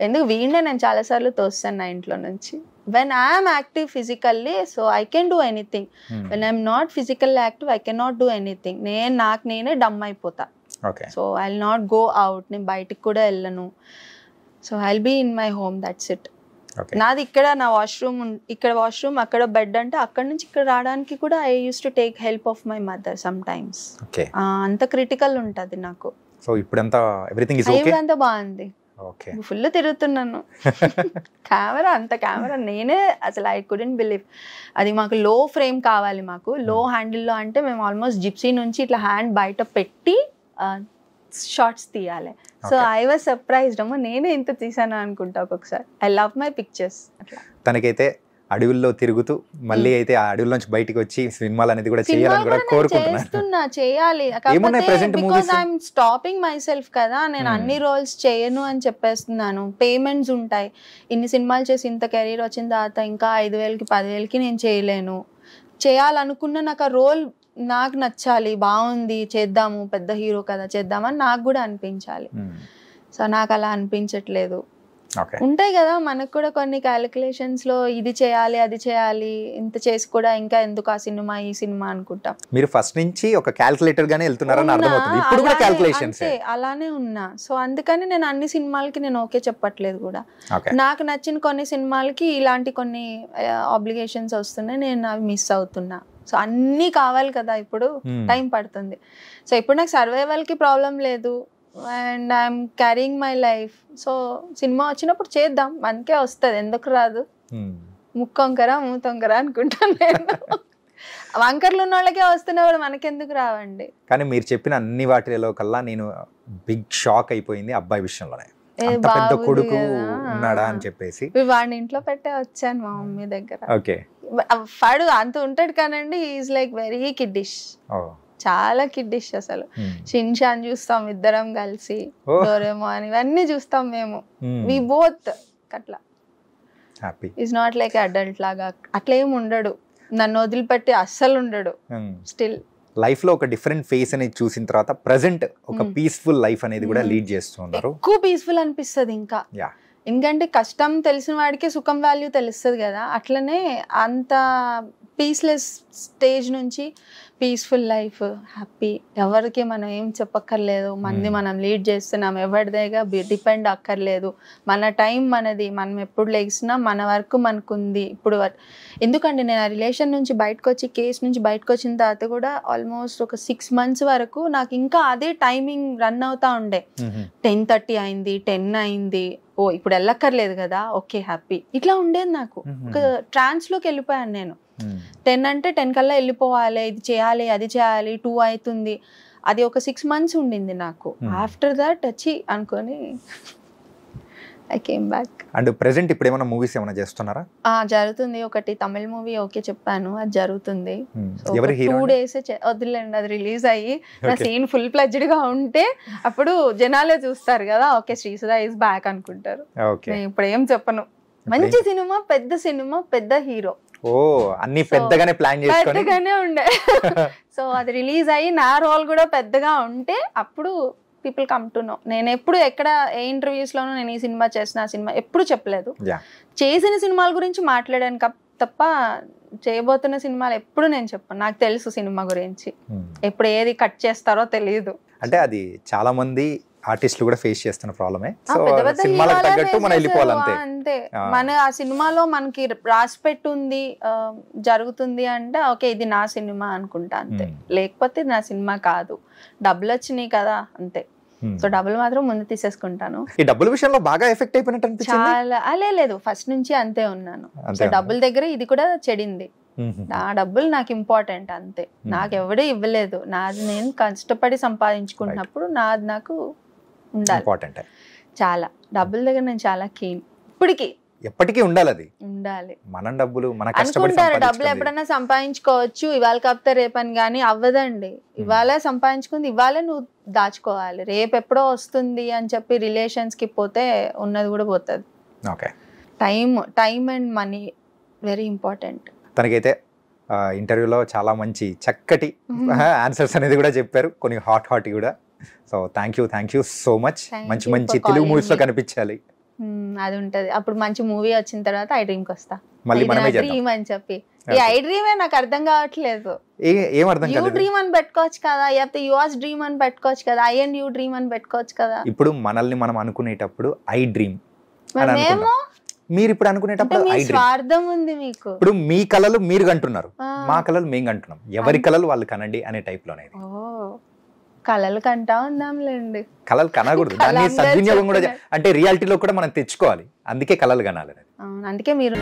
ఎందుకు వీడినే నేను చాలాసార్లు తోస్తాను నా ఇంట్లో నుంచి. When I'm active physically so I can do anything. When I'm not physically active I can not do anything. నాకు నేనే డమ్ అయిపోతా. So I will not go out. నేను బయటికి కూడా వెళ్ళను. So I will be in my home, that's it. నాది ఇక్కడ నా వాష్రూమ్, ఇక్కడ వాష్రూమ్, అక్కడ బెడ్. అంటే అక్కడ నుంచి ఇక్కడ రావడానికి కూడా I use to take help of my mother some times. అంత క్రిటికల్ ఉంటుంది నాకు. సో ఇప్పుడంతా ఎవ్రీథింగ్ ఇస్ ఓకే, అంతా బాగుంది. ఫుల్ తిరుగుతున్నాను. కెమెరా నేనే అసలు ఐ కుడెంట్ బిలీవ్. అది మాకు లో ఫ్రేమ్ కావాలి, మాకు లో హ్యాండిల్లో. అంటే మేము ఆల్మోస్ట్ జిప్సీ నుంచి ఇట్లా హ్యాండ్ బయట పెట్టి షార్ట్స్ తీయాలి. సో ఐ వాజ్ సర్ప్రైజ్డ్, అమ్మా నేనే ఇంత తీసాను అనుకుంటా ఒక్కొక్కసారి. I love my pictures. అట్లా తనకైతే అడవుల్లో తిరుగుతూ మళ్ళీ అయితే ఆ అడవుల నుంచి బయటకు వచ్చి సినిమాలు అనేది కూడా చేయాలని కూడా కోరుకుంటున్నా. చేయాలి, because I'm stopping my self కదా. నేను అన్ని రోల్స్ చేయను అని చెప్పేస్తున్నాను. పేమెంట్స్ ఉంటాయి, ఇన్ని సినిమాలు చేసి ఇంత కెరీర్ వచ్చిన తర్వాత ఇంకా 5,000కి 10,000కి నేను చేయలేను. చేయాలనుకున్న నాకు ఆ రోల్ నాకు నచ్చాలి, బాగుంది, చేద్దాము, పెద్ద హీరో కదా చేద్దామని నాకు కూడా అనిపించాలి. సో నాకు అలా అనిపించట్లేదు. ఉంటాయి కదా మనకు కూడా కొన్ని క్యాలిక్యులేషన్స్ లో, ఇది చేయాలి అది చేయాలి, ఇంత చేసి కూడా ఇంకా ఎందుకు ఆ సినిమా ఈ సినిమా అనుకుంటా. మీరు ఫస్ట్ నుంచి ఒక క్యాలిక్యులేటర్ గానే వెళ్తున్నారని అర్థమవుతుంది. ఇప్పుడు కూడా క్యాలిక్యులేషన్స్ అలానే ఉన్నా. సో అందుకని నేను అన్ని సినిమాలకి నేను ఓకే చెప్పట్లేదు కూడా. నాకు నచ్చిన కొన్ని సినిమాలకి ఇలాంటి కొన్ని ఆబ్లిగేషన్స్ వస్తున్నాయి, నేను అవి మిస్ అవుతున్నా. సో అన్నీ కావాలి కదా, ఇప్పుడు టైం పడుతుంది. సో ఇప్పుడు నాకు సర్వైవల్కి ప్రాబ్లం లేదు and I'm carrying my life. So cinema వచ్చినప్పుడు చేద్దాం, మనకే వస్తుంది, ఎందుకు రాదు. ముక్కొంకరా మూతొంకరా అనుకుంటాను నేను. వంకర్లు ఉన్న వాళ్ళకే వస్తున్నప్పుడు మనకెందుకు రావండి. కానీ మీరు చెప్పిన అన్ని వాటిలో కల్లా నేను బిగ్ షాక్ అయిపోయింది అబ్బాయి విషయంలోనే. పెద్ద కొడుకు ఉన్నాడా అని చెప్పేసి వాడిని ఇంట్లో పెట్టే వచ్చాను మా మమ్మీ దగ్గర. ఓకే, వాడు అంత ఉంటాడు కానండి, ఈజ్ లైక్ వెరీ కిడ్డిష్, చాలా కిడ్డిష్. అసలు షిన్షాన్ చూస్తాం ఇద్దరం కలిసి, డోరేమోన్ ఇవన్నీ చూస్తాం మేము. వి బోత్ అట్లా. ఈజ్ నాట్ లైక్ అడల్ట్ లాగా అట్లా ఏమి ఉండడు, నన్ను వదిలిపెట్టి అస్సలు ఉండడు. స్టిల్ లైఫ్ లో ఒక డిఫరెంట్ ఫేస్ అనేది చూసిన తర్వాత ప్రెసెంట్ ఒక పీస్ఫుల్ లైఫ్ అనేది కూడా లీడ్ చేస్తున్నారు. ఎక్కువ పీస్ఫుల్ అనిపిస్తుంది ఇంకా. ఎందుకంటే కష్టం తెలిసిన వాడికి సుఖం వాల్యూ తెలుస్తుంది కదా. అట్లనే అంత పీస్లెస్ స్టేజ్ నుంచి పీస్ఫుల్ లైఫ్, హ్యాపీ, ఎవరికి మనం ఏం చెప్పక్కర్లేదు, మంది మనం లీడ్ చేస్తున్నాం, ఎవరిదేగా డిపెండ్ అక్కర్లేదు, మన టైం మనది, మనం ఎప్పుడు లేచినా మన వర్క్ మనకుంది. ఇప్పుడు ఎందుకంటే నేను ఆ రిలేషన్ నుంచి బయటకు వచ్చి, కేసు నుంచి బయటకు వచ్చిన తర్వాత కూడా ఆల్మోస్ట్ ఒక 6 months వరకు నాకు ఇంకా అదే టైమింగ్ రన్ అవుతా ఉండే. 10:30 అయింది, 10 అయింది, ఓ ఇప్పుడు వెళ్ళక్కర్లేదు కదా, ఓకే హ్యాపీ, ఇట్లా ఉండేది నాకు. ఒక ట్రాన్స్లోకి వెళ్ళిపోయాను నేను. 10 అంటే 10 కల్లా వెళ్ళిపోవాలి, ఇది చేయాలి అది చేయాలి, 2 అవుతుంది. అది ఒక 6 months ఉండింది నాకు. ఆఫ్టర్ దట్ వచ్చి అనుకొని I came back. And present ఇప్పుడు ఏమైనా మూవీస్ ఏమైనా చేస్తున్నారా? జరుగుతుంది, ఒకటి తమిళ మూవీ ఓకే చెప్పాను, అది జరుగుతుంది. 2 days వదిలేండి, అది రిలీజ్ అయ్యి నా సీన్ ఫుల్ ప్లెడ్జ్డ్ గా ఉంటే అప్పుడు జనాలే చూస్తారు కదా, ఓకే శ్రీసుధా ఈజ్ బ్యాక్ అనుకుంటారు. ఇప్పుడు ఏం చెప్పను, మంచి సినిమా, పెద్ద హీరో. ఓ అన్ని పెద్దగానే ప్లాన్ చేసుకొని పెద్దగానే ఉండే. సో అది రిలీజ్ అయ్యి నా రోల్ కూడా పెద్దగా ఉంటే అప్పుడు పీపుల్ కమ్ టు నో. నేను ఎప్పుడు ఎక్కడ ఏ ఇంటర్వ్యూస్ లోనూ నేను ఈ సినిమా చేసిన, ఆ సినిమా ఎప్పుడు చెప్పలేదు. చేసిన సినిమాల గురించి మాట్లాడాను తప్ప చేయబోతున్న సినిమాలు ఎప్పుడు నేను చెప్పను, నాకు తెలుసు సినిమా గురించి, ఎప్పుడు ఏది కట్ చేస్తారో తెలియదు. అంటే అది చాలా మంది ఆర్టిస్టులు కూడా ఫేస్ చేస్తున్న ప్రాబ్లమే. పెద్ద పెద్ద సినిమాలకు తగ్గట్టు మనం వెళ్ళిపోవాలి అంతే. అంతే మన ఆ సినిమాలో మనకి రాసి పెట్టుంది జరుగుతుంది అంటే ఓకే ఇది నా సినిమా అనుకుంటా అంతే, లేకపోతే నా సినిమా కాదు. డబ్బులు వచ్చినాయి కదా అంతే, సో డబ్బులు మాత్రం ముందు తీసేసుకుంటాను. ఈ డబ్బుల విషయంలో బాగా ఎఫెక్ట్ అయిపోయినట్టు అనిపించింది. చాలా లేదు, ఫస్ట్ నుంచి అంతే ఉన్నాను. సో డబ్బుల దగ్గర ఇది కూడా చెడింది. నా డబ్బులు నాకు ఇంపార్టెంట్ అంతే, నాకు ఎవడే ఇవ్వలేదు, నాది నేను కష్టపడి సంపాదించుకుంటున్నప్పుడు నాది నాకు ఉండాలి. చాలా డబ్బుల దగ్గర నేను చాలా కీన్, ఇప్పటికి ఎప్పటికీ ఉండాలి, అది ఉండాలి. మన డబ్బులు మన అనుకుంటారు డబ్బులు ఎప్పుడైనా సంపాదించుకోవచ్చు ఇవాళ కాపుతే రేపని, కానీ అవ్వదండి. ఇవాళ సంపాదించుకుంది ఇవాళ నువ్వు దాచుకోవాలి, రేపు ఎప్పుడో వస్తుంది అని చెప్పి రిలేషన్స్ కి పోతే ఉన్నది కూడా పోతుంది. Time and money very important. తనకైతే ఇంటర్వ్యూలో చాలా మంచి చక్కటి ఆన్సర్స్ అనేది కూడా చెప్పారు, కొన్ని హాట్ కూడా. So thank you so much. మంచి మంచి తెలుగు మూవీస్ లో కనిపించాలి, అది ఉంటది. అప్పుడు మంచి మూవీ వచ్చిన తర్వాత ఐ డ్రీమ్ కి వస్తా, మళ్ళీ మనమే డ్రీమ్ అని చెప్పి. ఈ ఐ డ్రీమే నాకు అర్థం కావట్లేదు. ఏం అర్థం కాలేదు? యూ డ్రీమ్ అని పెట్టుకోవచ్చు కదా, లేకపోతే యువర్స్ డ్రీమ్ అని పెట్టుకోవచ్చు కదా, ఐ అండ్ యూ డ్రీమ్ అని పెట్టుకోవచ్చు కదా. ఇప్పుడు మనల్ని మనం అనుకునేటప్పుడు ఐ డ్రీమ్, మేము మీరు ఇప్పుడు అనుకునేటప్పుడు ఐ డ్రీమ్. స్వార్థం ఉంది మీకు. ఇప్పుడు మీ కళలు మీరు కంటున్నారు, మా కళలు మేము కంటున్నాం, ఎవరి కళలు వాళ్ళు కనండి అనే టైప్ లోనే. కళలు కంటా ఉందాంలేండి. కళలు కనకూడదు, దాన్ని సద్వినియోగం కూడా అంటే రియాలిటీలో కూడా మనం తెచ్చుకోవాలి, అందుకే కళలు కనాలి. అందుకే మీరు